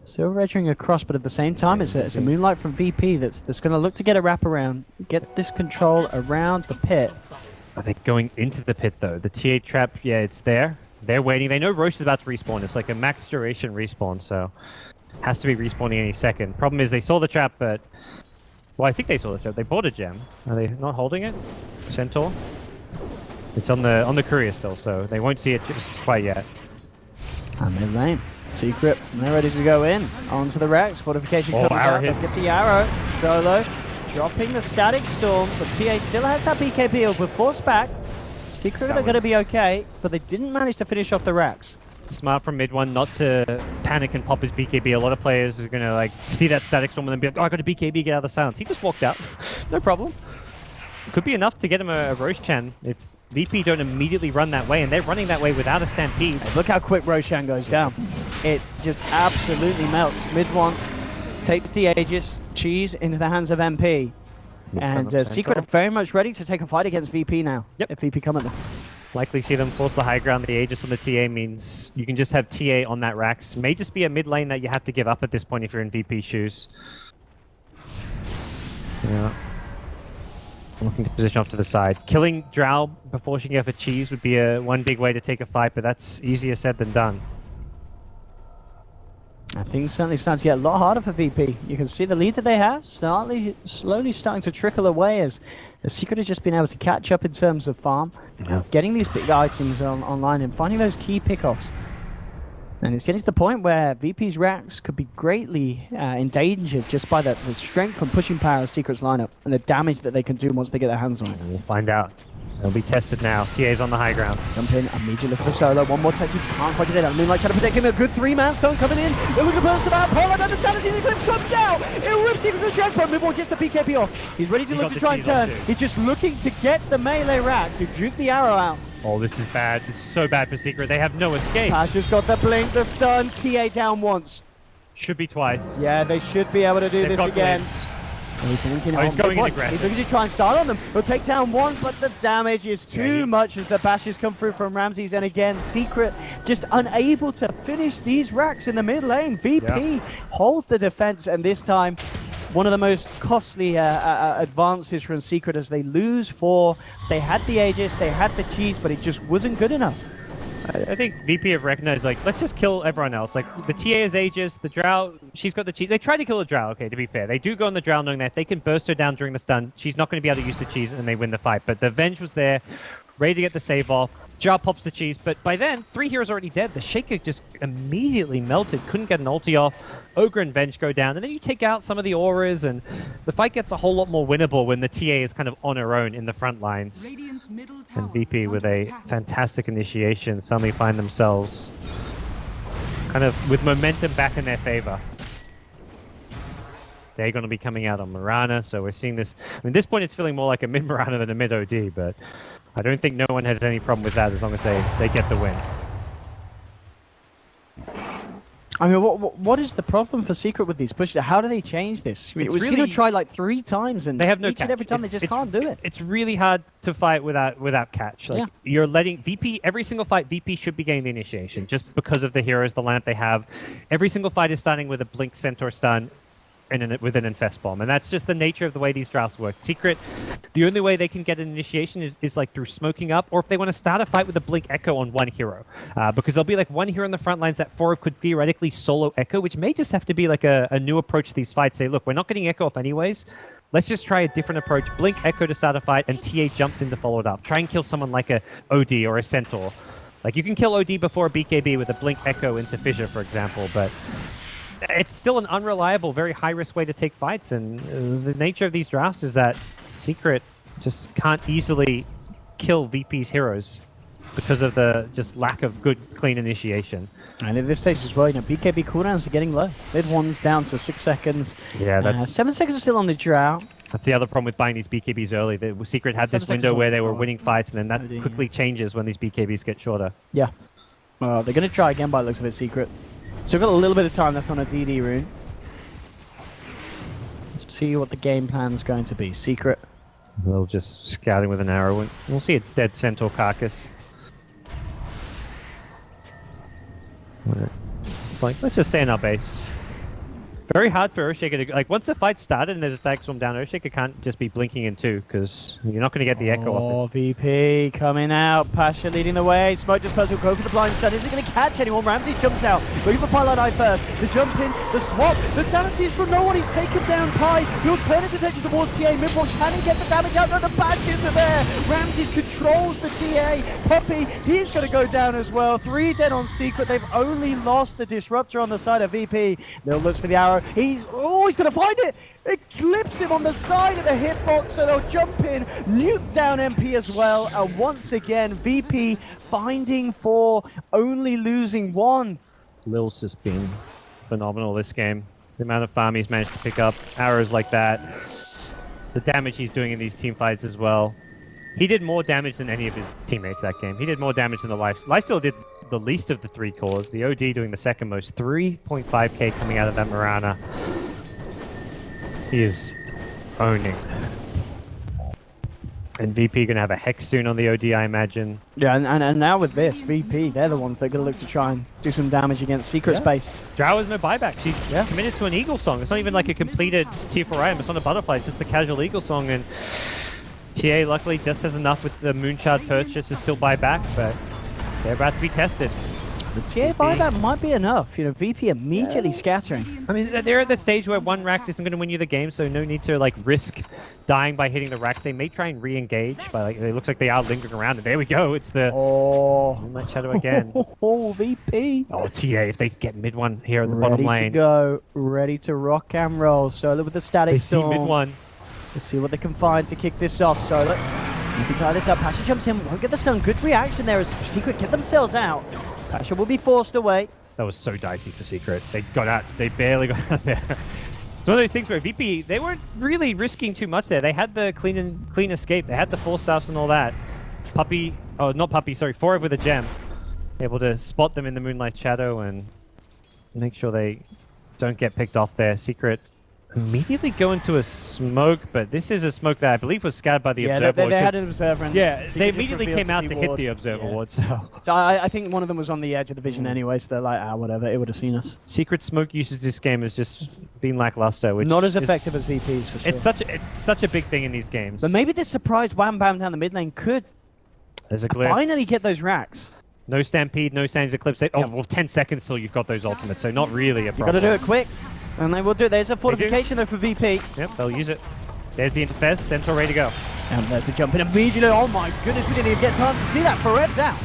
Silver Edging across, but at the same time it's a Moonlight from VP that's going to look to get a wraparound, get this control around the pit. Are they going into the pit though? The TA trap, yeah, it's there. They're waiting. They know Roche is about to respawn. It's like a max duration respawn, so has to be respawning any second. Problem is they saw the trap, but well, I think they saw the trap. They bought a gem. Are they not holding it? Centaur. It's on the courier still, so they won't see it just quite yet. And mid lane, Secret, and they're ready to go in onto the racks. Fortification comes out. Let's get the arrow. Solo dropping the static storm, but TA still has that BKB with force back. Secret are going to be okay, but they didn't manage to finish off the racks. Smart from mid one not to panic and pop his BKB. A lot of players are going to like see that static storm and then be like, oh, I got a BKB, get out of the silence. He just walked out. No problem. Could be enough to get him a Roshan if VP don't immediately run that way, and they're running that way without a stampede. Look how quick Roshan goes down. It just absolutely melts. Mid one takes the Aegis, Cheese into the hands of MP. And Secret are very much ready to take a fight against VP now. If VP come at them. Likely see them force the high ground. The Aegis on the TA means you can just have TA on that Rax. May just be a mid lane that you have to give up at this point if you're in VP shoes. Yeah. Looking to position off to the side. Killing Drow before she can go for Cheese would be one big way to take a fight, but that's easier said than done. I think certainly starting to get a lot harder for VP. You can see the lead that they have slowly starting to trickle away as the Secret has just been able to catch up in terms of farm, getting these big items online and finding those key pickoffs. And it's getting to the point where VP's racks could be greatly endangered just by the strength and pushing power of Secret's lineup and the damage that they can do once they get their hands on it. We'll find out. They'll be tested now. TA's on the high ground. Jump in, immediately for the solo. One more touch, he can't quite get it out. Moonlight trying to protect him. A good three-man stone coming in. They're looking to burst him out. Polar understands the Eclipse comes down. It rips even the strength, but Midwall gets the BKB off. He's ready to look to try and turn. He's just looking to get the melee racks who juke the arrow out. Oh, this is bad. This is so bad for Secret. They have no escape. Pasha's got the blink, the stun. TA down once. Should be twice. Yeah, they should be able to do this again. He's going in aggressive. He's looking to try and start on them. He'll take down one, but the damage is too much as the bashes come through from Ramses. And again, Secret just unable to finish these racks in the mid lane. VP holds the defense, and this time, one of the most costly advances from Secret as they lose 4. They had the Aegis, they had the Cheese, but it just wasn't good enough. I think VP have recognized, like, let's just kill everyone else. Like, the TA is Aegis, the Drow, she's got the Cheese. They tried to kill the Drow, okay, to be fair. They do go on the Drow knowing that if they can burst her down during the stun, she's not going to be able to use the Cheese and they win the fight. But the Venge was there. ready to get the save off. Jar pops the cheese, but by then, 3 heroes already dead. The Shaker just immediately melted, couldn't get an ulti off. Ogre and Venge go down, and then you take out some of the auras, and the fight gets a whole lot more winnable when the TA is kind of on her own in the front lines. Radiant's middle tower And VP is with under a attack. fantastic initiation suddenly find themselves kind of with momentum back in their favor. They're going to be coming out on Mirana, so we're seeing this. I mean, at this point, it's feeling more like a mid Mirana than a mid OD, but I don't think no one has any problem with that as long as they get the win. I mean, what is the problem for Secret with these pushes? How do they change this? We've seen them try like 3 times, and They have no each and catch. every time they just can't do it. It's really hard to fight without catch. Like, Yeah. you're letting VP every single fight. VP should be getting the initiation just because of the heroes, the lineup they have. Every single fight is starting with a Blink Centaur stun and with an Infest Bomb, and that's just the nature of the way these drafts work. Secret, the only way they can get an initiation is like through smoking up, or if they want to start a fight with a Blink Echo on one hero, because there'll be like one hero in the front lines that 4 could theoretically solo Echo, which may just have to be like a new approach to these fights. Say, look, we're not getting Echo off anyways. Let's just try a different approach. Blink Echo to start a fight, and TA jumps in to follow it up. Try and kill someone like a OD or a Centaur. Like, you can kill OD before a BKB with a Blink Echo into Fissure, for example, but it's still an unreliable, very high-risk way to take fights, and the nature of these drafts is that Secret just can't easily kill VP's heroes because of the just lack of good, clean initiation. And at this stage as well, you know, BKB cooldowns are getting low. Mid one's down to 6 seconds. Yeah, that's 7 seconds are still on the drought. that's the other problem with buying these BKBs early. The Secret had 7 this seconds window on where the they were clock. winning fights, and then that OD, quickly changes when these BKBs get shorter. Yeah. They're going to try again by the looks of it, Secret. So we've got a little bit of time left on a DD rune. Let's see what the game plan's going to be. Secret. They'll just scouting with an arrow. We'll see a dead Centaur carcass. It's like, let's just stay in our base. Very hard for Earthshaker to, like, once the fight started and there's a stag swarm down, Earthshaker can't just be blinking in 2, because you're not going to get the echo off Oh, VP coming out. Pasha leading the way. Smoke just first will go for the blind stun. Isn't going to catch anyone. Ramsey jumps out. Looking for Pilot Eye first. The jump in, the swap. The sanity is from no one. He's taken down Kai. The alternative attention towards TA. Midwatch, can he get the damage out? No, the badges are there. Ramsey controls the TA. Puppy, he's going to go down as well. 3 dead on Secret. They've only lost the Disruptor on the side of VP. They'll look for the arrow. He's going to find it. It clips him on the side of the hitbox, so they'll jump in, nuke down MP as well, and once again, VP finding 4, only losing 1. Lil's just been phenomenal this game. The amount of farm he's managed to pick up, arrows like that, the damage he's doing in these team fights as well. He did more damage than any of his teammates that game. He did more damage than the Lifesteal did the least of the 3 cores. The OD doing the second most. 3.5k coming out of that Mirana. He is owning. And VP going to have a Hex soon on the OD, I imagine. Yeah, and now with this, VP, they're the ones that are going to look to try and do some damage against Secret Space. Drow has no buyback. She's committed to an Eagle Song. It's not even like a completed Tier 4 item. It's not a Butterfly. It's just the casual Eagle Song. And TA luckily just has enough with the Moonshard purchase to still buy back, but they're about to be tested. The TA buyback might be enough. You know, VP immediately scattering. I mean, they're at the stage where one Rax isn't going to win you the game, so no need to like risk dying by hitting the Rax. They may try and re-engage, but like, it looks like they are lingering around. And there we go. It's the Moonlight Shadow again. Oh, VP. Oh, TA, if they get mid one here at the bottom Ready to lane. go. Ready to rock and roll. Solo with the static They see storm. mid one. Let's see what they can find to kick this off. Solo. You can tie this up. Pasha jumps in. Won't get the stun. Good reaction there as Secret get themselves out. Pasha will be forced away. That was so dicey for Secret. They got out. They barely got out there. It's one of those things where VP, they weren't really risking too much there. They had the clean escape. They had the 4 staffs and all that. Puppy, oh, not Puppy, sorry, 4 with a gem. Able to spot them in the Moonlight Shadow and make sure they don't get picked off there. Secret immediately go into a smoke, but this is a smoke that I believe was scattered by the Observer Ward. They had an Observer. And Yeah, Secret they just immediately revealed came out to hit Ward. the Observer Yeah. Ward, so... So I think one of them was on the edge of the vision anyway, so they're like, whatever, it would have seen us. Secret smoke usage this game has just been lackluster, which Not as is- effective as VP's for sure. It's such a big thing in these games. But maybe this surprise wham bam down the mid lane could There's a glitch. finally get those racks. No Stampede, no Sands Eclipse. Oh, well, 10 seconds till you've got those ultimates, so not really a You problem. got to do it quick, and they will do it. There's a fortification though for VP. Yep, they'll use it. There's the Infest, Centaur ready to go. And there's the jump in immediately. Oh my goodness, we didn't even get time to see that. Forev's out.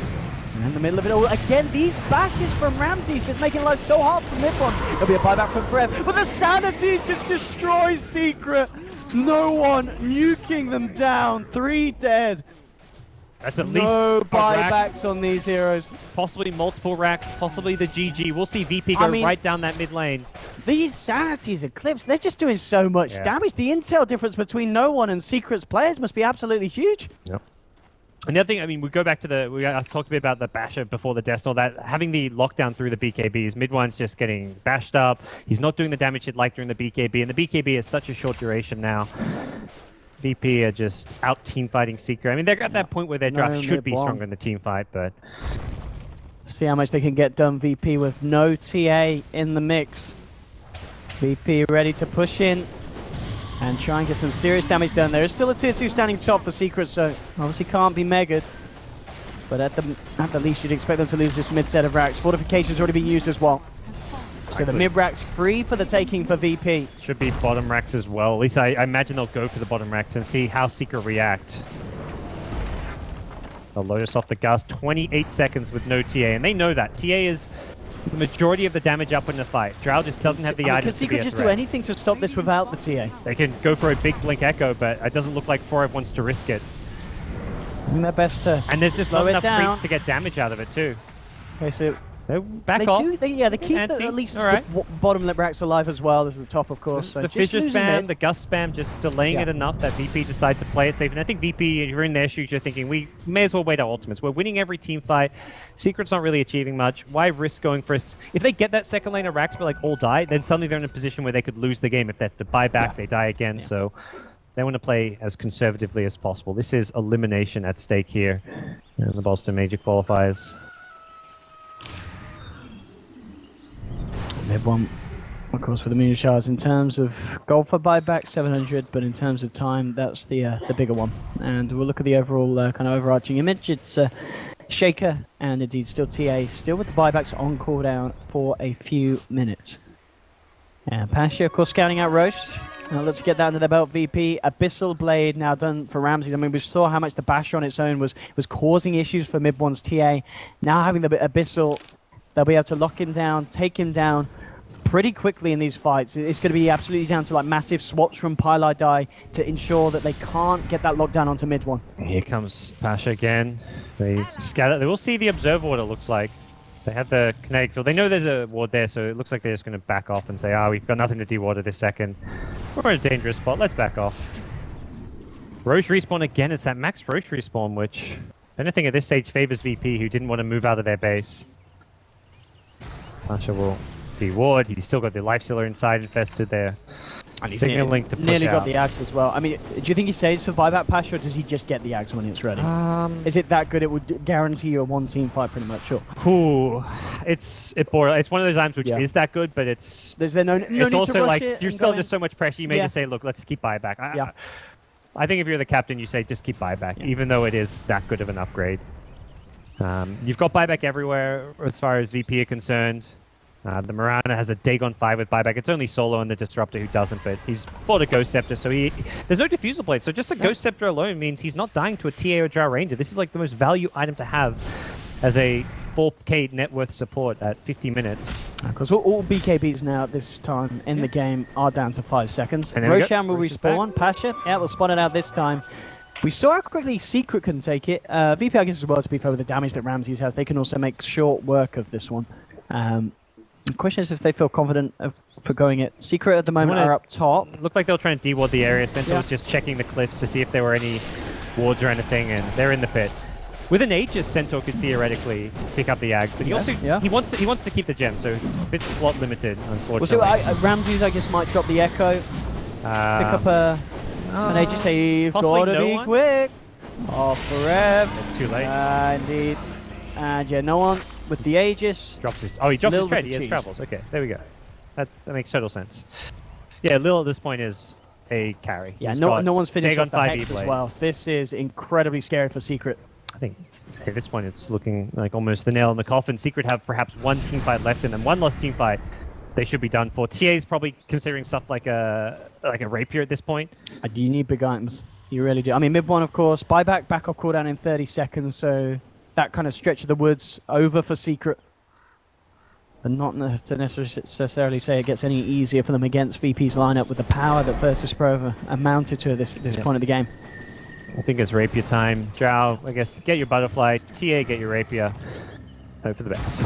And in the middle of it all, again, these bashes from Ramses just making life so hard for mid-1. There'll be a buyback from Forev, but the Sanities just destroys Secret. No one nuking them down. 3 dead. That's at least No buybacks racks, on these heroes. possibly multiple racks, possibly the GG. We'll see VP go right down that mid lane. These Sanities Eclipse, they're just doing so much damage. The intel difference between no one and Secret's players must be absolutely huge. Yep. And the other thing, I mean, we go back to I talked a bit about the basher before the death, and all that. Having the lockdown through the BKBs, mid-1's just getting bashed up. He's not doing the damage he'd like during the BKB, and the BKB is such a short duration now. VP are just out team fighting Secret. I mean, they're at that point where their draft should be stronger in the team fight, but see how much they can get done. VP with no TA in the mix. VP ready to push in and try and get some serious damage done. There is still a tier 2 standing top for Secret, so obviously can't be megaed. But at the least, you'd expect them to lose this mid set of racks. Fortification's already been used as well. So the mid rack's free for the taking for VP. should be bottom racks as well. At least I imagine they'll go for the bottom racks and see how Secret react. They'll load us off the gas. 28 seconds with no TA, and they know that. TA is the majority of the damage up in the fight. Drow just doesn't have the items to be a Secret just threat. do anything to stop this without the TA? They can go for a big Blink Echo, but it doesn't look like Forev wants to risk it. Doing their best to And there's just slow not it enough down. creep to get damage out of it too. Okay, so They back they off. they keep Antsy. at least All right. the bottom lip racks alive as well as the top, of course. So The just fissure losing spam, it. the gust spam, just delaying it enough that VP decide to play it safe. And I think VP, if you're in their shoes, you're thinking, we may as well wait our ultimates. We're winning every team fight. Secret's not really achieving much. Why risk going for us? If they get that second lane of racks but like all die, then suddenly they're in a position where they could lose the game. If they have to buy back, they die again. So they want to play as conservatively as possible. This is elimination at stake here in the Boston Major Qualifiers. Mid-1, of course, for the Moon Shards. In terms of gold for buyback, 700, but in terms of time, that's the bigger one. And we'll look at the overall kind of overarching image. It's Shaker and indeed still TA, still with the buybacks on cooldown for a few minutes. And Pasha, of course, scouting out Roche. Now let's get that under their belt. VP, Abyssal Blade now done for Ramses. I mean, we saw how much the bash on its own was causing issues for mid-1's TA. Now having the Abyssal, they'll be able to lock him down, take him down pretty quickly in these fights. It's going to be absolutely down to like massive swaps from Pylai Die to ensure that they can't get that lockdown onto mid-1. Here comes Pasha again. They scatter. They will see the observer ward, it looks like. They have the kinetic field. They know there's a ward there, so it looks like they're just going to back off and say, we've got nothing to de-water this second. We're in a dangerous spot. Let's back off. Roche respawn again. It's that max Roche respawn, which I don't think at this stage favors VP, who didn't want to move out of their base. Pasha will de-ward. He's still got the lifestealer inside infested there. And he's signaling to push nearly got out. the axe as well. I mean, do you think he saves for buyback Pasha, or does he just get the axe when it's ready? Is it that good? It would guarantee you a one-team fight pretty much, sure. Ooh, it's one of those items which is that good, but it's There's no it's need also to rush like it you're and still go just in. so much pressure. You may just say, look, let's keep buyback. I think if you're the captain, you say just keep buyback, even though it is that good of an upgrade. You've got buyback everywhere as far as VP are concerned. The Mirana has a Dagon 5 with buyback. It's only Solo and the Disruptor who doesn't, but he's bought a Ghost Scepter, so there's no Diffusal Blade. So just a Ghost Scepter alone means he's not dying to a TA or Drow Ranger. This is like the most value item to have as a 4K net worth support at 50 minutes. Because all BKBs now at this time in the game are down to 5 seconds. And there we go. Roshan will Roche is respawn. Pasha, they'll spot it out this time. We saw how quickly Secret can take it. VP, I guess, as well, to be fair with the damage that Ramses has. They can also make short work of this one. The question is if they feel confident for going it. Secret at the moment are up top. Looked like they'll try and de-ward the area. Centaur was just checking the cliffs to see if there were any wards or anything, and they're in the pit. With an Aegis, Centaur could theoretically pick up the Ags, but he also he wants to keep the gem, so it's a bit slot limited, unfortunately. Well, so Ramses, I guess, might drop the Echo, pick up an Aegis. They've got to be quick. Off forever. Too late. Indeed. And yeah, no one with the Aegis. Drops his. Oh, he drops his tread. He has travels. Okay, there we go. That makes total sense. Yeah, Lil at this point is a carry. Yeah, He's no got one's finished Dagon off the 5 Hex as E-Blade. well. This is incredibly scary for Secret. I think at this point it's looking like almost the nail in the coffin. Secret have perhaps one team fight left in them, one lost team fight. They should be done for. TA is probably considering stuff like a rapier at this point. Do you need big items? You really do. I mean, mid one, of course. Buyback, back off cooldown in 30 seconds, so that kind of stretch of the woods over for Secret. But not to necessarily say it gets any easier for them against VP's lineup with the power that Virtus.Pro have amounted to at this point of the game. I think it's rapier time. Drow, I guess, get your butterfly. TA, get your rapier. Hope for the best.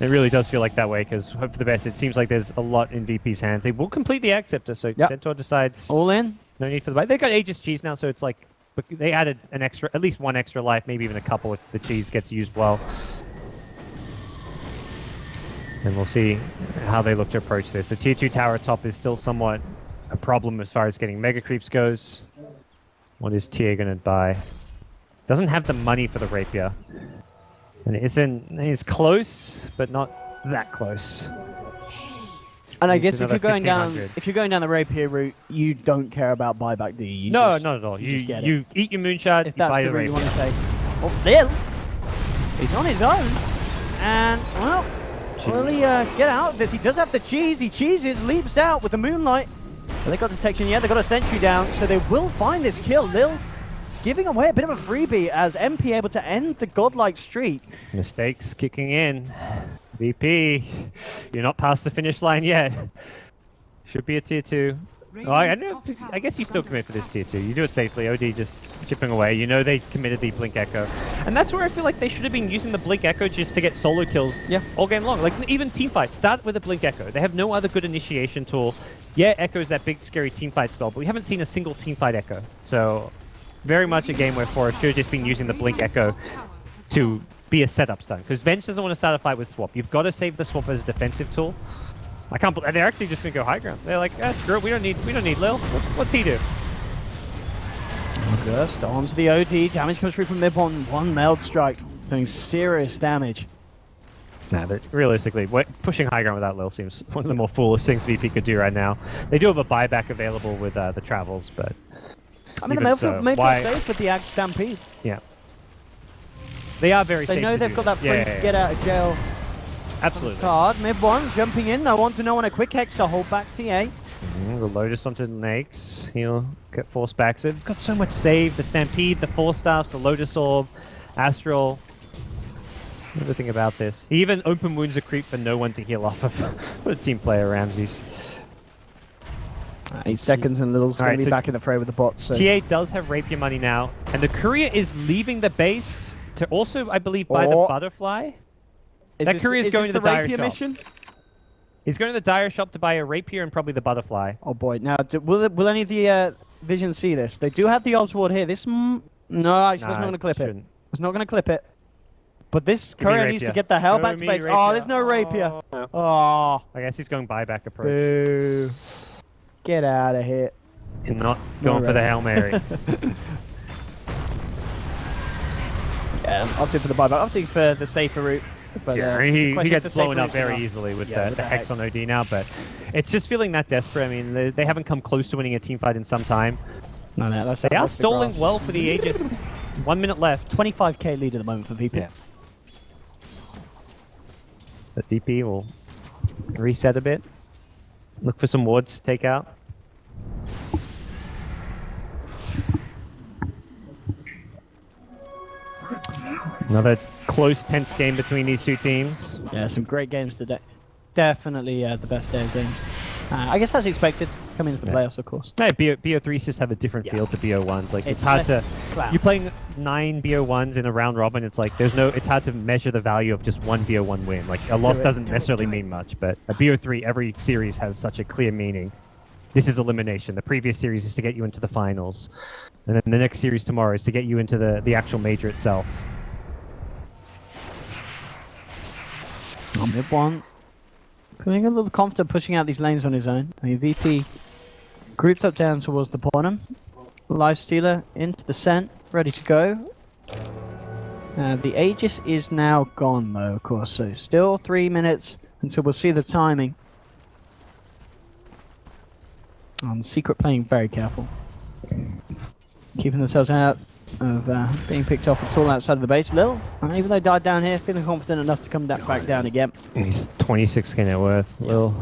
It really does feel like that way, because hope for the best. It seems like there's a lot in VP's hands. They will complete the Acceptor, so Centaur decides all in. No need for the bite. They've got Aegis cheese now, so it's like they added an extra, at least one extra life, maybe even a couple if the cheese gets used well. And we'll see how they look to approach this. The tier 2 tower top is still somewhat a problem as far as getting mega creeps goes. What is TA going to buy? Doesn't have the money for the rapier. And it's close, but not that close. And I guess It's if you're another going down the rapier route, you don't care about buyback, do you? No, not at all. You eat your moonshot, If you that's buy the your route you rapier. want to take. Oh, Lil! He's on his own. And, well, will he get out of this? He does have the cheese. He cheeses, leaps out with the moonlight. But they got detection, yeah, they got a sentry down, so they will find this kill. Lil giving away a bit of a freebie as MP able to end the godlike streak. Mistakes kicking in. VP, you're not past the finish line yet. Should be a tier 2. Oh, I guess you still commit for this tier 2. You do it safely. OD just chipping away. You know they committed the Blink Echo. And that's where I feel like they should have been using the Blink Echo just to get solo kills all game long. Like, even teamfights, start with a Blink Echo. They have no other good initiation tool. Yeah, Echo's that big, scary teamfight spell, but we haven't seen a single teamfight Echo. So, very much a game where Forest should have just been using the Blink Echo to be a setup stun. Because Venge doesn't want to start a fight with Swap. You've got to save the Swap as a defensive tool. I can't believe they're actually just gonna go high ground. They're like, screw it, we don't need Lil. What's he do? Just onto the OD. Damage comes through from mid one meld strike, doing serious damage. Nah, but realistically, pushing high ground without Lil seems one of the more foolish things VP could do right now. They do have a buyback available with the travels, but I mean, even the mid why? safe with the Axe Stampede. Yeah, they are very. They know they've got that free get out of jail. Absolutely. Card mid one jumping in. I want to know on a quick hex to hold back TA. The Lotus onto the Nakes. He'll get force back. So they've got so much save. The Stampede, the Force Staffs, the Lotus Orb, Astral. Everything about this. He even open wounds a creep for no one to heal off of. What a team player, Ramses. 8 seconds and Lil's going to be back in the fray with the bots. So. TA does have rapier money now, and the courier is leaving the base to also, I believe, buy the butterfly. That courier's going to the Dire shop. Mission? He's going to the Dire shop to buy a rapier and probably the butterfly. Oh boy! Now, will any of the visions see this? They do have the Obs Ward here. This no, actually, that's not going to clip it. It's not going to clip it. But this courier needs to get the hell back to base. Rapier. Oh, there's no rapier. Oh. I guess he's going buyback approach. Boo. Get out of here. And not going for the Hail Mary. Yeah, opting for the buyback. Opting for the safer route. But, yeah, he gets blown up very easily with the Hex on OD now, but it's just feeling that desperate. I mean, they haven't come close to winning a teamfight in some time. No, they are stalling well for the Aegis. 1 minute left. 25k lead at the moment for VP. Yeah. But VP will reset a bit. Look for some wards to take out. Another close, tense game between these two teams. Yeah, some great games today. Definitely the best day of games. I guess as expected, coming into the playoffs, of course. No, BO3s just have a different feel to BO1s. Like it's hard to. You're playing 9 BO1s in a round robin. It's like it's hard to measure the value of just one BO1 win. Like a loss doesn't necessarily mean much, but a BO3, every series has such a clear meaning. This is elimination. The previous series is to get you into the finals, and then the next series tomorrow is to get you into the actual major itself. Mid one. Feeling a little confident pushing out these lanes on his own. I mean, VP grouped up down towards the bottom. Lifestealer into the cent, ready to go. The Aegis is now gone though, of course, so still 3 minutes until we'll see the timing. And Secret playing very careful. Keeping themselves out of being picked off at all outside of the base. Lil, even though he died down here, feeling confident enough to come back down again. He's 26k net worth, Lil.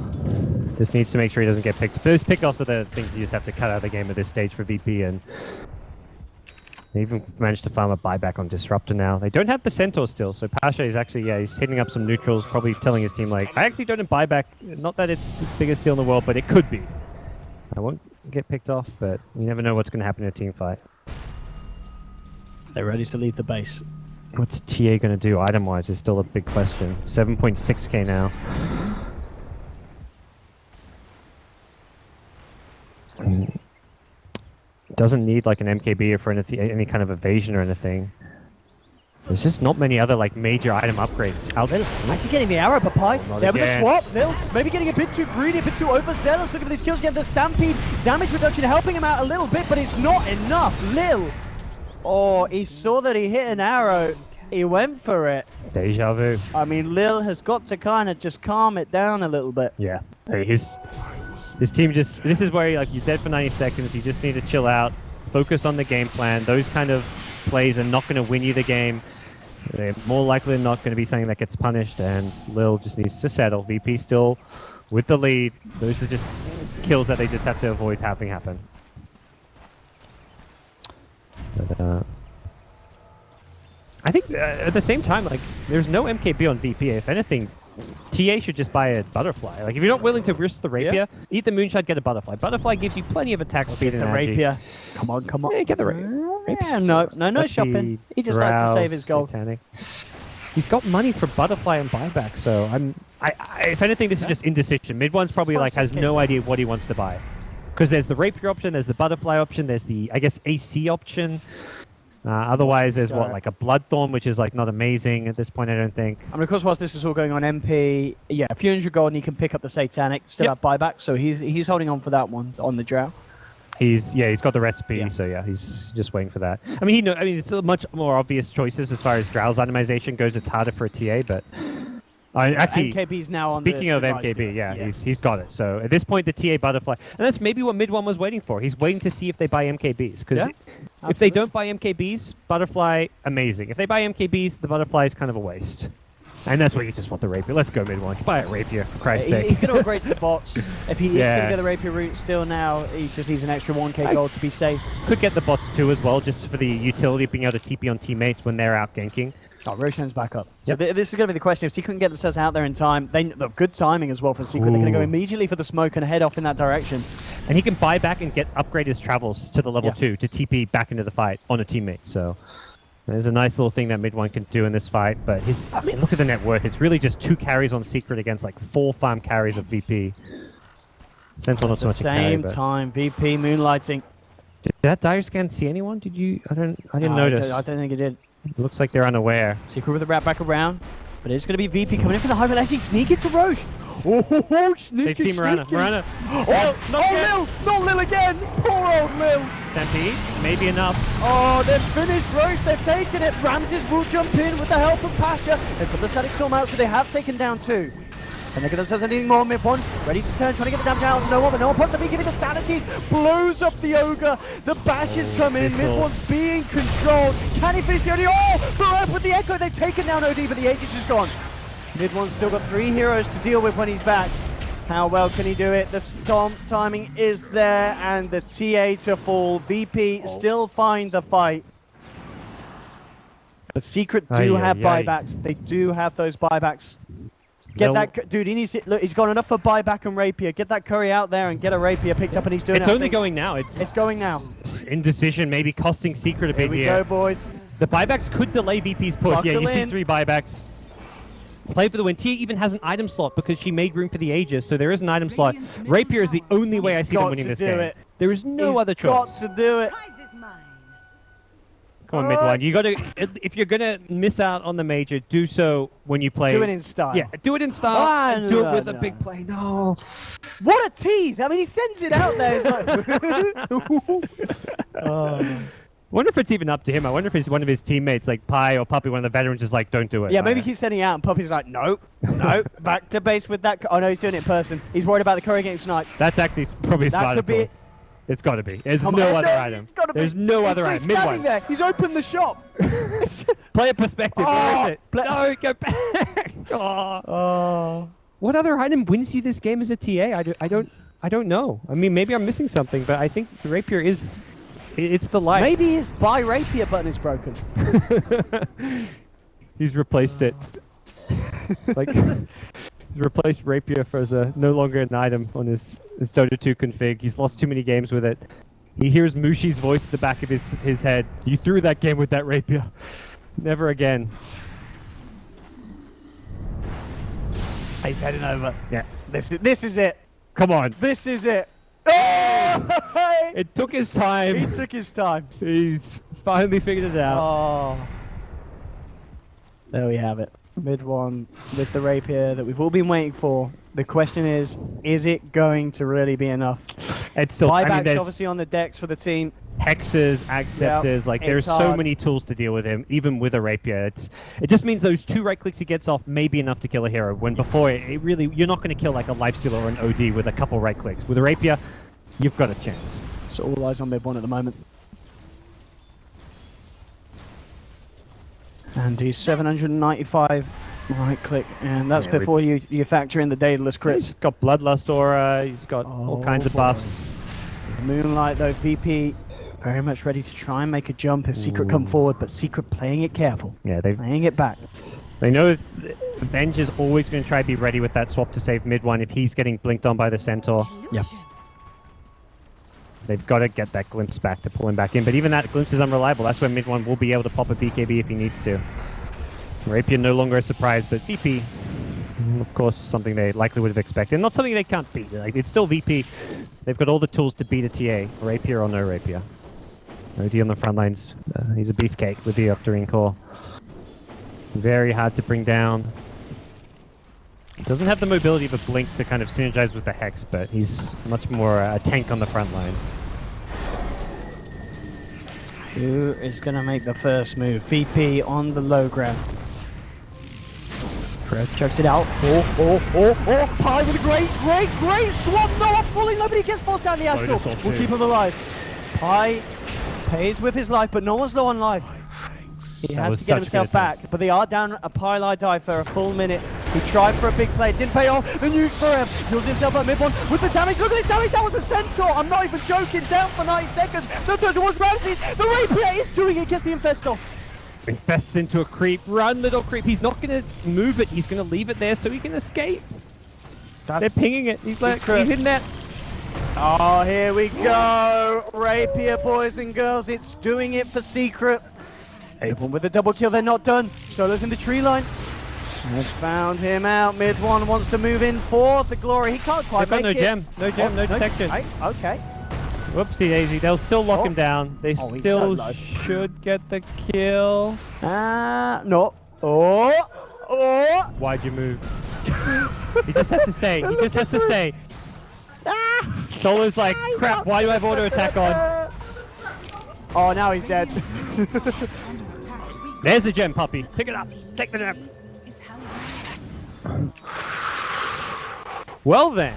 Just needs to make sure he doesn't get picked. Those pickoffs are the things you just have to cut out of the game at this stage for VP, and they even managed to farm a buyback on Disruptor now. They don't have the Centaur still, so Pasha is actually, yeah, he's hitting up some neutrals, probably telling his team, like, I actually don't have buyback. Not that it's the biggest deal in the world, but it could be. I won't get picked off, but you never know what's going to happen in a team fight. They're ready to leave the base. What's TA going to do item-wise is still a big question. 7.6k now. Doesn't need like an MKB or for any kind of evasion or anything. There's just not many other like major item upgrades out there. Actually getting the arrow, but Pi, Not there with the again. swap. Lil maybe getting a bit too greedy, a bit too overzealous. Looking for these kills, getting the Stampede. Damage reduction helping him out a little bit, but it's not enough. Lil, oh, he saw that he hit an arrow. He went for it. Deja vu. I mean, Lil has got to kind of just calm it down a little bit. Yeah. Hey, his team just, this is where like you're dead for 90 seconds, you just need to chill out, focus on the game plan. Those kind of plays are not going to win you the game. They're more likely than not going to be something that gets punished, and Lil just needs to settle. VP still with the lead. Those are just kills that they just have to avoid having happen. But, I think at the same time, like, there's no MKB on VP. If anything, TA should just buy a butterfly. Like, if you're not willing to risk the rapier, eat the moonshot, get a butterfly. Butterfly gives you plenty of attack speed and The energy. rapier. Come on, come on. Yeah, get the rapier. Yeah, no shopping. He just likes to save his gold. Satanic. He's got money for butterfly and buyback, so if anything, this is just indecision. Mid one's probably like has no idea what he wants to buy, because there's the rapier option, there's the butterfly option, there's the AC option. Otherwise, there's what, like a Bloodthorn, which is like not amazing at this point, I don't think. I mean, of course, whilst this is all going on, MP, yeah, a few hundred gold, and he can pick up the Satanic, still have buyback, so he's holding on for that one on the drow. He's got the recipe, so yeah, he's just waiting for that. I mean, it's a much more obvious choices as far as Drow's itemization goes. It's harder for a TA, but actually, MKB's now on speaking of MKB, he's got it. So at this point, the TA butterfly, and that's maybe what mid one was waiting for. He's waiting to see if they buy MKBs, because if they don't buy MKBs, butterfly amazing. If they buy MKBs, the butterfly is kind of a waste. And that's where you just want the rapier. Let's go mid one. Buy a rapier, for Christ's sake. He's going to upgrade to the bots. If he is going to go the rapier route still now, he just needs an extra 1k gold to be safe. Could get the bots too as well, just for the utility of being able to TP on teammates when they're out ganking. Oh, Roshan's back up. So this is going to be the question. If Secret can get themselves out there in time, good timing as well for Secret. They're going to go immediately for the smoke and head off in that direction. And he can buy back and upgrade his travels to the level 2 to TP back into the fight on a teammate. So there's a nice little thing that mid one can do in this fight. But look at the net worth. It's really just 2 carries on Secret against like 4 farm carries of VP. Sentinel not so much a carry, Same time, VP moonlighting. Did that dire scan see anyone? Did you? I didn't notice. I don't think it did. It looks like they're unaware. Secret with the wrap back around. But it's going to be VP coming in for the high, but actually sneaking for Roche. Oh, sneaky, They've seen Mirana. Lil! Not Lil again! Poor old Lil! Stampede, maybe enough. Oh, they've finished Roche, they've taken it. Ramses will jump in with the help of Pasha. They've put the static storm out, so they have taken down 2. And they're going to anything more mid one. Ready to turn, trying to get the damage out to no one, but no one puts the beat, giving the sanities, blows up the ogre. The bashes come in, mid one's being controlled. Can he finish the OD? Oh, Barrett with the echo, they've taken down OD, but the Aegis is gone. Mid one's still got 3 heroes to deal with when he's back. How well can he do it? The stomp timing is there, and the TA to fall. VP still find the fight. But Secret do have buybacks. They do have those buybacks. Get that, dude. He needs to, look. He's got enough for buyback and rapier. Get that curry out there and get a rapier picked up, and he's doing it. It's only going now. It's going now. Indecision, maybe costing Secret a bit here. Here we go, boys. The buybacks could delay VP's push. Buckle you see in. 3 buybacks. Play for the win. Tia even has an item slot because she made room for the Aegis, so there is an item slot. Rapier is the only way I see them winning this game. There is no other choice. Got to do it. Come on, mid one. You got to. If you're gonna miss out on the major, do so when you play. Do it in style. Yeah, do it in style. And do it with a big play. No. What a tease! I mean, he sends it out there. It's like... wonder if it's even up to him. I wonder if it's one of his teammates, like Pi or Puppy, one of the veterans, is like, don't do it. Yeah, maybe he's sending out, and Puppy's like, nope, nope, back to base with that. Oh no, he's doing it in person. He's worried about the curry getting sniped. That's actually probably a smart. That could be. It's got to be. There's no other item. There's no other item. Mid one. There. He's opened the shop. Player perspective. Where is it? No, go back. Oh. what other item wins you this game as a TA? I don't know. I mean, maybe I'm missing something, but I think the rapier is. It's the life. Maybe his buy rapier button is broken. He's replaced it. Like, he's replaced rapier for as a no longer an item on his Dota 2 config. He's lost too many games with it. He hears Mushi's voice at the back of his head. You threw that game with that rapier. Never again. He's heading over. Yeah. This is it. Come on. This is it. Oh! It took his time. He took his time. He's finally figured it out. Oh. There we have it. Mid one with the rapier that we've all been waiting for. The question is it going to really be enough? It's still, I mean, Buybacks there's obviously on the decks for the team. hexes, acceptors, like there's so hard. many tools to deal with him, even with a rapier. It just means those 2 right clicks he gets off may be enough to kill a hero, when before it really, you're not going to kill like a lifestealer or an OD with a couple right clicks. With a rapier, you've got a chance. So all eyes on mid one at the moment. And he's 795 right click, and that's Yeah, before you factor in the daedalus crits. He's got Bloodlust aura, he's got all kinds of boy. buffs. Moonlight though, VP very much ready to try and make a jump as Secret come forward, but Secret playing it careful. Yeah, Playing it back. they know Venge is always going to try to be ready with that swap to save mid one if he's getting blinked on by the Centaur. Yep. They've got to get that glimpse back to pull him back in, but even that glimpse is unreliable. That's when mid one will be able to pop a BKB if he needs to. Rapier no longer a surprise, but VP, of course, something they likely would have expected. Not something they can't beat. Like, it's still VP. They've got all the tools to beat a TA, rapier or no rapier. OD on the front lines. He's a beefcake with the Octarine core. Very hard to bring down. Doesn't have the mobility of a blink to kind of synergize with the hex, but he's much more a tank on the front lines. Who is going to make the first move? VP on the low ground. Chris chokes it out. Oh. Pi with a great swap. Noah falling. Nobody gets forced down the astral. We'll keep him alive. Pi pays with his life, but no one's low on life. He has to get himself back, but they are down a Pylai die for a full minute. He tried for a big play, didn't pay off. The nuke for him. Heals himself at mid one with the damage. Look at this damage. That was a Centaur. I'm not even joking. Down for 90 seconds. The turn towards Ramses. The rapier is doing it. Gets the Infestor. Infests into a creep. Run, little creep. He's not going to move it. He's going to leave it there so he can escape. They're pinging it. He's like, he's in there. Oh, here we go. Rapier, boys and girls. It's doing it for Secret. One with the double kill, they're not done. Solo's in the tree line. Has found him out. Mid one wants to move in for the glory. He can't quite They've got make it. no gem, no detection. Okay. Whoopsie daisy, they'll still lock him down. They he's so still low. should get the kill. No. Oh. Why'd you move? He just has to say, Solo's like, crap, why do I have auto attack on? Oh, now he's dead. There's a gem, puppy. Pick it up. Take the gem. Well then,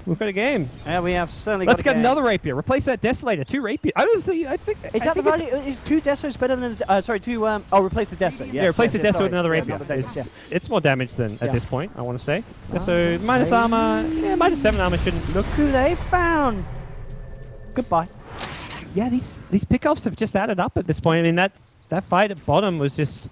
we've got a game. Yeah, we have certainly Let's got get another rapier. Replace that Desolator. 2 rapier. Honestly, I think. Is that the value? Is 2 Desos better than? Replace the Deso. Yeah, replace the Deso with another Yeah, rapier. another Deso, It's more damage than at Yeah. this point, I want to say. So minus armor. Yeah, minus 7 armor shouldn't. Look who they found. Goodbye. Yeah, these pickoffs have just added up at this point. I mean, that fight at bottom was just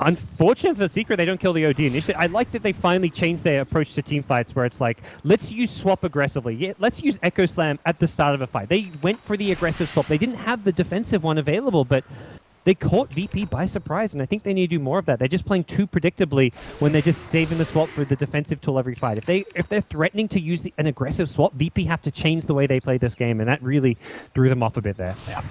unfortunate for the Secret. They don't kill the OD initially. I like that they finally changed their approach to team fights, where it's like, let's use swap aggressively. Yeah, let's use Echo Slam at the start of a fight. They went for the aggressive swap. They didn't have the defensive one available, but they caught VP by surprise, and I think they need to do more of that. They're just playing too predictably when they're just saving the swap for the defensive tool every fight. If they're threatening to use an aggressive swap, VP have to change the way they play this game, and that really threw them off a bit there. Yeah.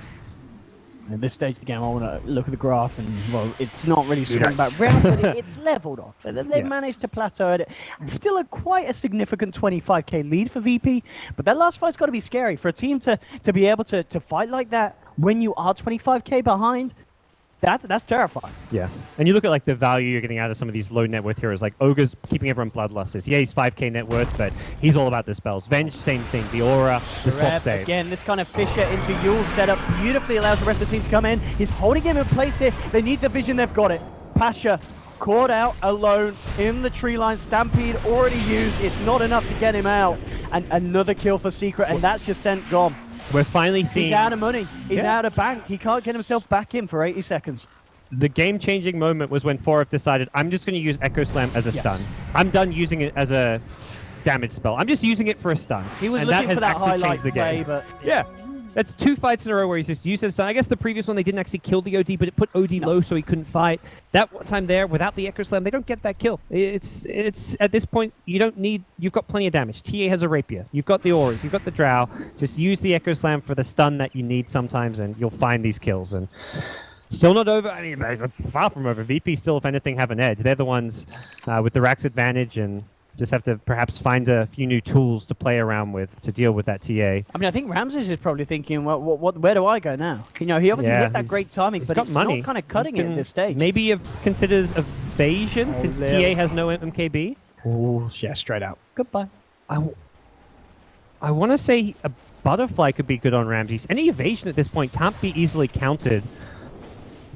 At this stage of the game, I want to look at the graph, and well, it's not really swung back round, but it's leveled off. They've managed to plateau at it. Still quite a significant 25k lead for VP, but that last fight's got to be scary for a team to be able to fight like that when you are 25k behind. That's terrifying. Yeah, and you look at like the value you're getting out of some of these low net worth heroes, like Ogre's keeping everyone bloodlusters. Yeah, he's 5k net worth, but he's all about the spells. Venge, same thing. The aura, the swap save. Again, this kind of Fisher into Yule setup beautifully allows the rest of the team to come in. He's holding him in place here. They need the vision. They've got it. Pasha caught out alone in the tree line. Stampede already used. It's not enough to get him out. And another kill for Secret, and that's just sent gone. We're finally seeing... He's out of money. He's out of bank. He can't get himself back in for 80 seconds. The game-changing moment was when 4F decided, I'm just going to use Echo Slam as a stun. I'm done using it as a damage spell. I'm just using it for a stun. He was and looking that for that actually highlight changed the play, game. but... Yeah. That's 2 fights in a row where he's just used his stun. I guess the previous one they didn't actually kill the OD, but it put OD low so he couldn't fight. That one time there, without the Echo Slam, they don't get that kill. It's at this point, you don't need... You've got plenty of damage. TA has a Rapier. You've got the Auras. You've got the Drow. Just use the Echo Slam for the stun that you need sometimes, and you'll find these kills. And still not over. I mean, far from over. VP still, if anything, have an edge. They're the ones with the Rax advantage, and just have to perhaps find a few new tools to play around with to deal with that TA. I mean, I think Ramses is probably thinking, well, where do I go now? You know, he obviously hit that great timing, but it's not kind of cutting it at this stage. Maybe he considers evasion since TA has no MKB. Oh, yeah, straight out. Goodbye. I want to say a butterfly could be good on Ramses. Any evasion at this point can't be easily countered,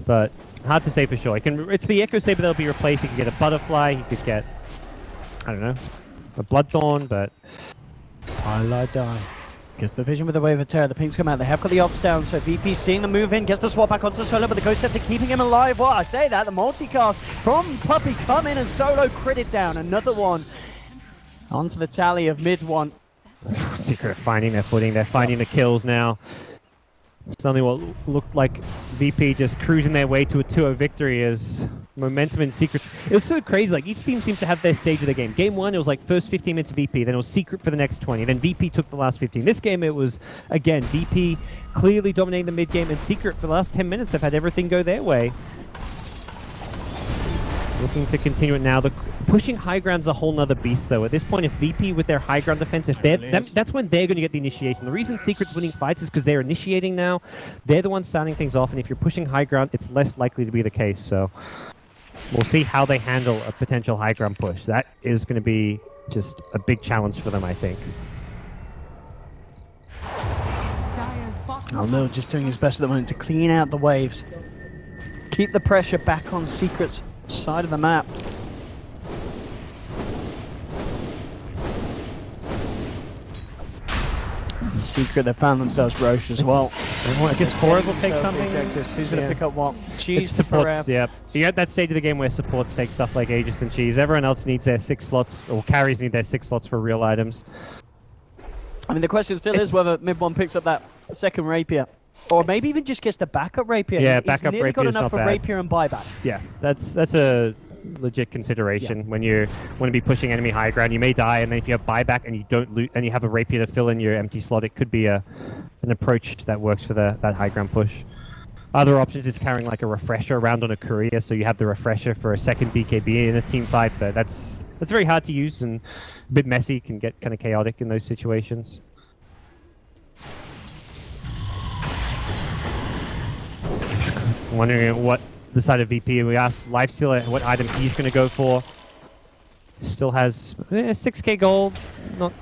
but hard to say for sure. It's the Echo Saber that'll be replaced. He can get a butterfly. He could get, I don't know, a Bloodthorn, but Highlight die. Gets the vision with the Wave of Terror. The pinks come out. They have got the ops down, so VP seeing the move in, gets the swap back onto Solo, but the Ghost Scepter keeping him alive. Well, I say that, the multicast from Puppey come in and Solo crit it down. Another one onto the tally of mid one. Secret finding their footing. They're finding the kills now. Suddenly what looked like VP just cruising their way to a 2-0 victory as momentum and Secret... It was so crazy, like each team seemed to have their stage of the game. Game 1, it was like first 15 minutes VP, then it was Secret for the next 20, then VP took the last 15. This game, it was, again, VP clearly dominating the mid game, and Secret for the last 10 minutes have had everything go their way. Looking to continue it now. Pushing high ground's a whole nother beast, though. At this point, if VP with their high ground defense, if that's when they're going to get the initiation. The reason Secret's winning fights is because they're initiating now. They're the ones starting things off, and if you're pushing high ground, it's less likely to be the case. So we'll see how they handle a potential high ground push. That is going to be just a big challenge for them, I think. Oh, Lil just doing his best at the moment to clean out the waves. Keep the pressure back on Secret's side of the map. And Secret, they found themselves Roche as well. I guess 4 will take something. Who's going to pick up what? Cheese it's supports, yeah. You're at that stage of the game where supports take stuff like Aegis and Cheese. Everyone else needs their 6 slots, or carries need their 6 slots for real items. I mean, the question still is whether mid one picks up that second Rapier. Or maybe even just gets the backup Rapier. Yeah, He's backup nearly Rapier got is enough not for bad. Rapier and buyback. Yeah, that's a legit consideration when you want to be pushing enemy high ground. You may die, and then if you have buyback and you don't loot, and you have a Rapier to fill in your empty slot, it could be an approach that works for that high ground push. Other options is carrying like a refresher around on a courier, so you have the refresher for a second BKB in a team fight, but that's very hard to use and a bit messy, can get kind of chaotic in those situations. Wondering what the side of VP. We asked Lifestealer what item he's going to go for. Still has 6k gold,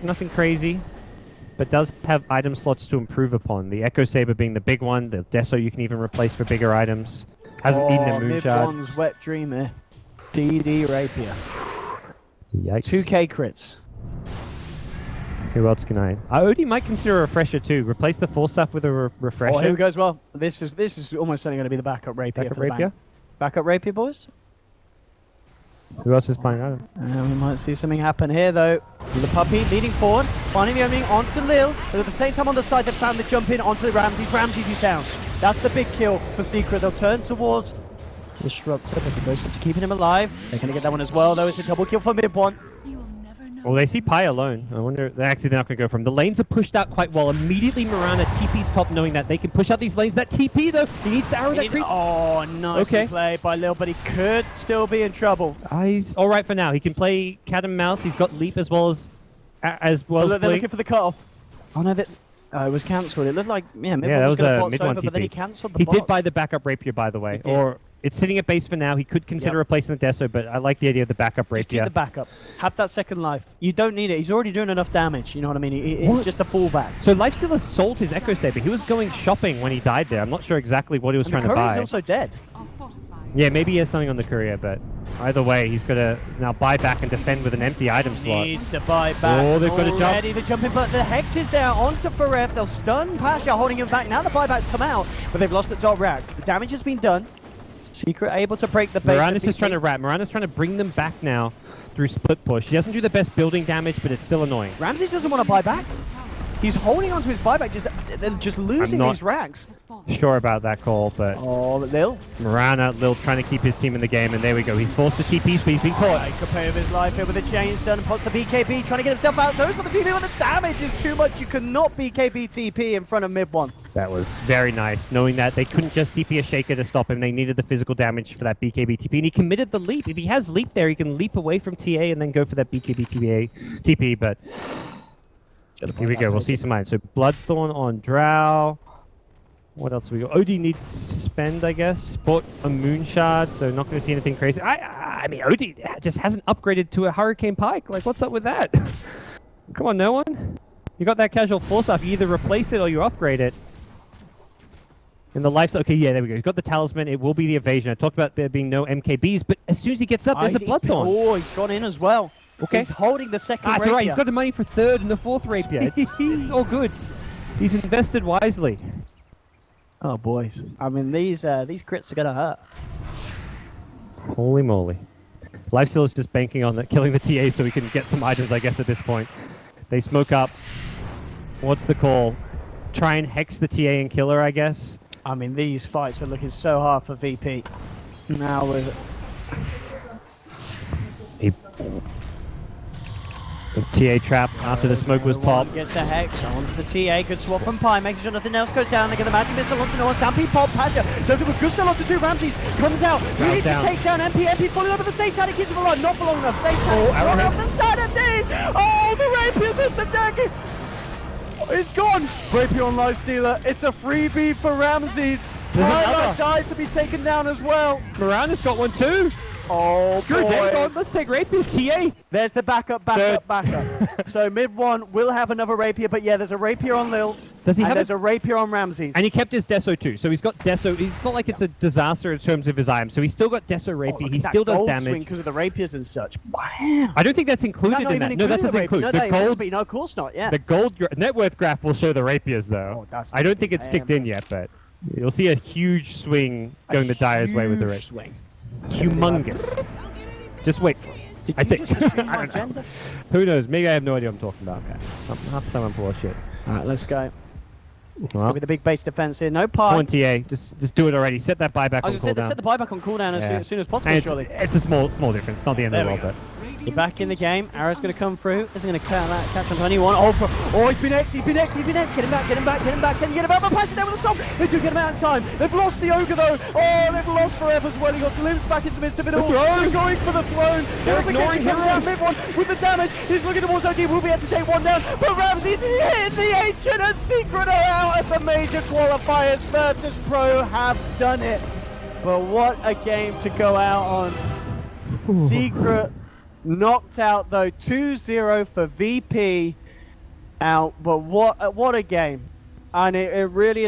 nothing crazy, but does have item slots to improve upon. The Echo Saber being the big one. The Deso you can even replace for bigger items. Hasn't eaten a moon shard. Mid-one's Wet Dream here. DD Rapier. Yikes. 2k crits. Who else can I? Odie might consider a refresher too. Replace the full stuff with a refresher. Oh, here we go as well. This is almost certainly going to be the backup Rapier. Backup for the Rapier? bank. Backup Rapier, boys. Who else is playing item? We might see something happen here, though. The Puppey leading forward, finding the opening onto Lil, but at the same time on the side they found the jump in onto the Ramses. Ramses is down. That's the big kill for Secret. They'll turn towards Disruptor, but the Ghost Scepter keeping him alive. They're going to get that one as well, though. It's a double kill for mid one. Well, they see Pi alone. I wonder if they're not going to go from. The lanes are pushed out quite well. Immediately Mirana TP's top, knowing that they can push out these lanes. That TP, though, he needs to arrow that creep. Oh, nice play by Lil, but he could still be in trouble. He's all right for now. He can play cat and mouse. He's got leap as well as They're looking for the cutoff. Oh no, it was cancelled. It looked like mid that was gonna a box mid one over, TP. but then he cancelled the He box. did buy the backup Rapier, by the way, He did. or It's sitting at base for now. He could consider replacing the Deso, but I like the idea of the backup Just keep rapier. the backup. Have that second life. You don't need it. He's already doing enough damage. You know what I mean? It's just a fallback. So Lifestealer sold his Echo Saber. He was going shopping when he died there. I'm not sure exactly what he was trying to Courier's buy. also dead. Are fortified. Yeah, maybe he has something on the courier, but either way, he's got to now buy back and defend with an empty item slot. Needs to buy back. Oh, they've got to jump. Already the jumping, but the Hex is there onto Farev. They'll stun Pasha, holding him back. Now the buybacks come out, but they've lost the top racks. The damage has been done. Secret able to break the base. Mirana's just trying to wrap. Mirana's trying to bring them back now through split push. He doesn't do the best building damage, but it's still annoying. Ramses doesn't want to buy back. He's holding onto his buyback, they're just losing not- these racks. Has fallen. Sure about that call, but Oh, Lil. Mirana, Lil trying to keep his team in the game, and there we go. He's forced to TP, but he's been caught. Like a play of his life here with the chain stun and pots the BKB, trying to get himself out. Goes for the TP, but the damage is too much. You cannot BKB TP in front of mid one. That was very nice, knowing that they couldn't just TP a Shaker to stop him. They needed the physical damage for that BKB TP, and he committed the leap. If he has leap there, he can leap away from TA and then go for that BKB TP, but here we go. We'll see some mines. So Bloodthorn on Drow. What else have we got? OD needs spend, I guess. Bought a Moonshard, so not going to see anything crazy. I mean, OD just hasn't upgraded to a Hurricane Pike. Like, what's up with that? Come on, no one? You got that casual force up. You either replace it or you upgrade it. And the life... Okay, yeah, there we go. He's got the Talisman. It will be the evasion. I talked about there being no MKBs, but as soon as he gets up, there's a Bloodthorn. Oh, he's gone in as well. Okay. He's holding the second It's all right. rapier. He's got the money for third and the fourth rapier. It's all good. He's invested wisely. Oh, boys. I mean, these crits are going to hurt. Holy moly. Lifesteal is just banking on killing the TA so we can get some items, I guess, at this point. They smoke up. What's the call? Try and hex the TA and kill her, I guess. I mean, these fights are looking so hard for VP. Now with... The TA trap after the smoke was popped. Gets the Hex onto the TA. Good swap from Pi, making sure nothing else goes down. They get the magic missile onto Noah. Stampede pop, Padger. Don't do a good lot to do. Ramses comes out. He needs to take down MP. MP falling over the safe side. It keeps him alive. Not for long enough. Safe side. arrowhead. Off the side of these. Oh, the Rapier missed the dagger. It's gone. Rapier on Lifestealer. It's a freebie for Ramses. another. Died to be taken down as well. Miranda's got one too. Oh, Good, hang on. boy. Let's take Rapier's TA. There's the backup. So mid one will have another rapier, but yeah, there's a rapier on Lil. Does he and have there's a... a rapier on Ramses. And he kept his Deso too. So he's got Deso. He's not like it's a disaster in terms of his items. So he's still got Deso Rapier. He still does damage. because of the rapiers and such. Wow. I don't think that's included in that. No, that doesn't include. No, The that gold, be. No, of course not. Yeah. the gold net worth graph will show the Rapiers though. Oh, that's I don't think it's kicked in yet, but you'll see a huge swing going the Dyer's way with the Rapier. swing. Humongous. Just wait for it. I think. I don't know. Who knows? Maybe I have no idea what I'm talking about. Okay. Half the time I'm full of shit. All right, let's go. Well, With the big base defense here. No come part. on, TA. Just do it already. Set that buyback I on was going to cooldown. set the buyback on cooldown as soon as possible, And surely. it's a small difference. Not the end of the There we world, You're back in the game. Arrow's going to come through. Is he going to catch on to anyone? Oh, he's been X. Get him back. Can you get him out? But Passion there with a stop. They do get him out in time. They've lost the Ogre though. Oh, they've lost forever as well. He got glimpsed back into Mr. Middle. They're going for the throne. They're ignoring him. Comes down mid one with the damage. He's looking towards OD. Will be able to take one down. But Ramsey's hit the Ancient and Secret are out at the major qualifiers. Virtus.Pro have done it. But what a game to go out on. Secret knocked out though, 2-0 for VP out, but what a game. And it really is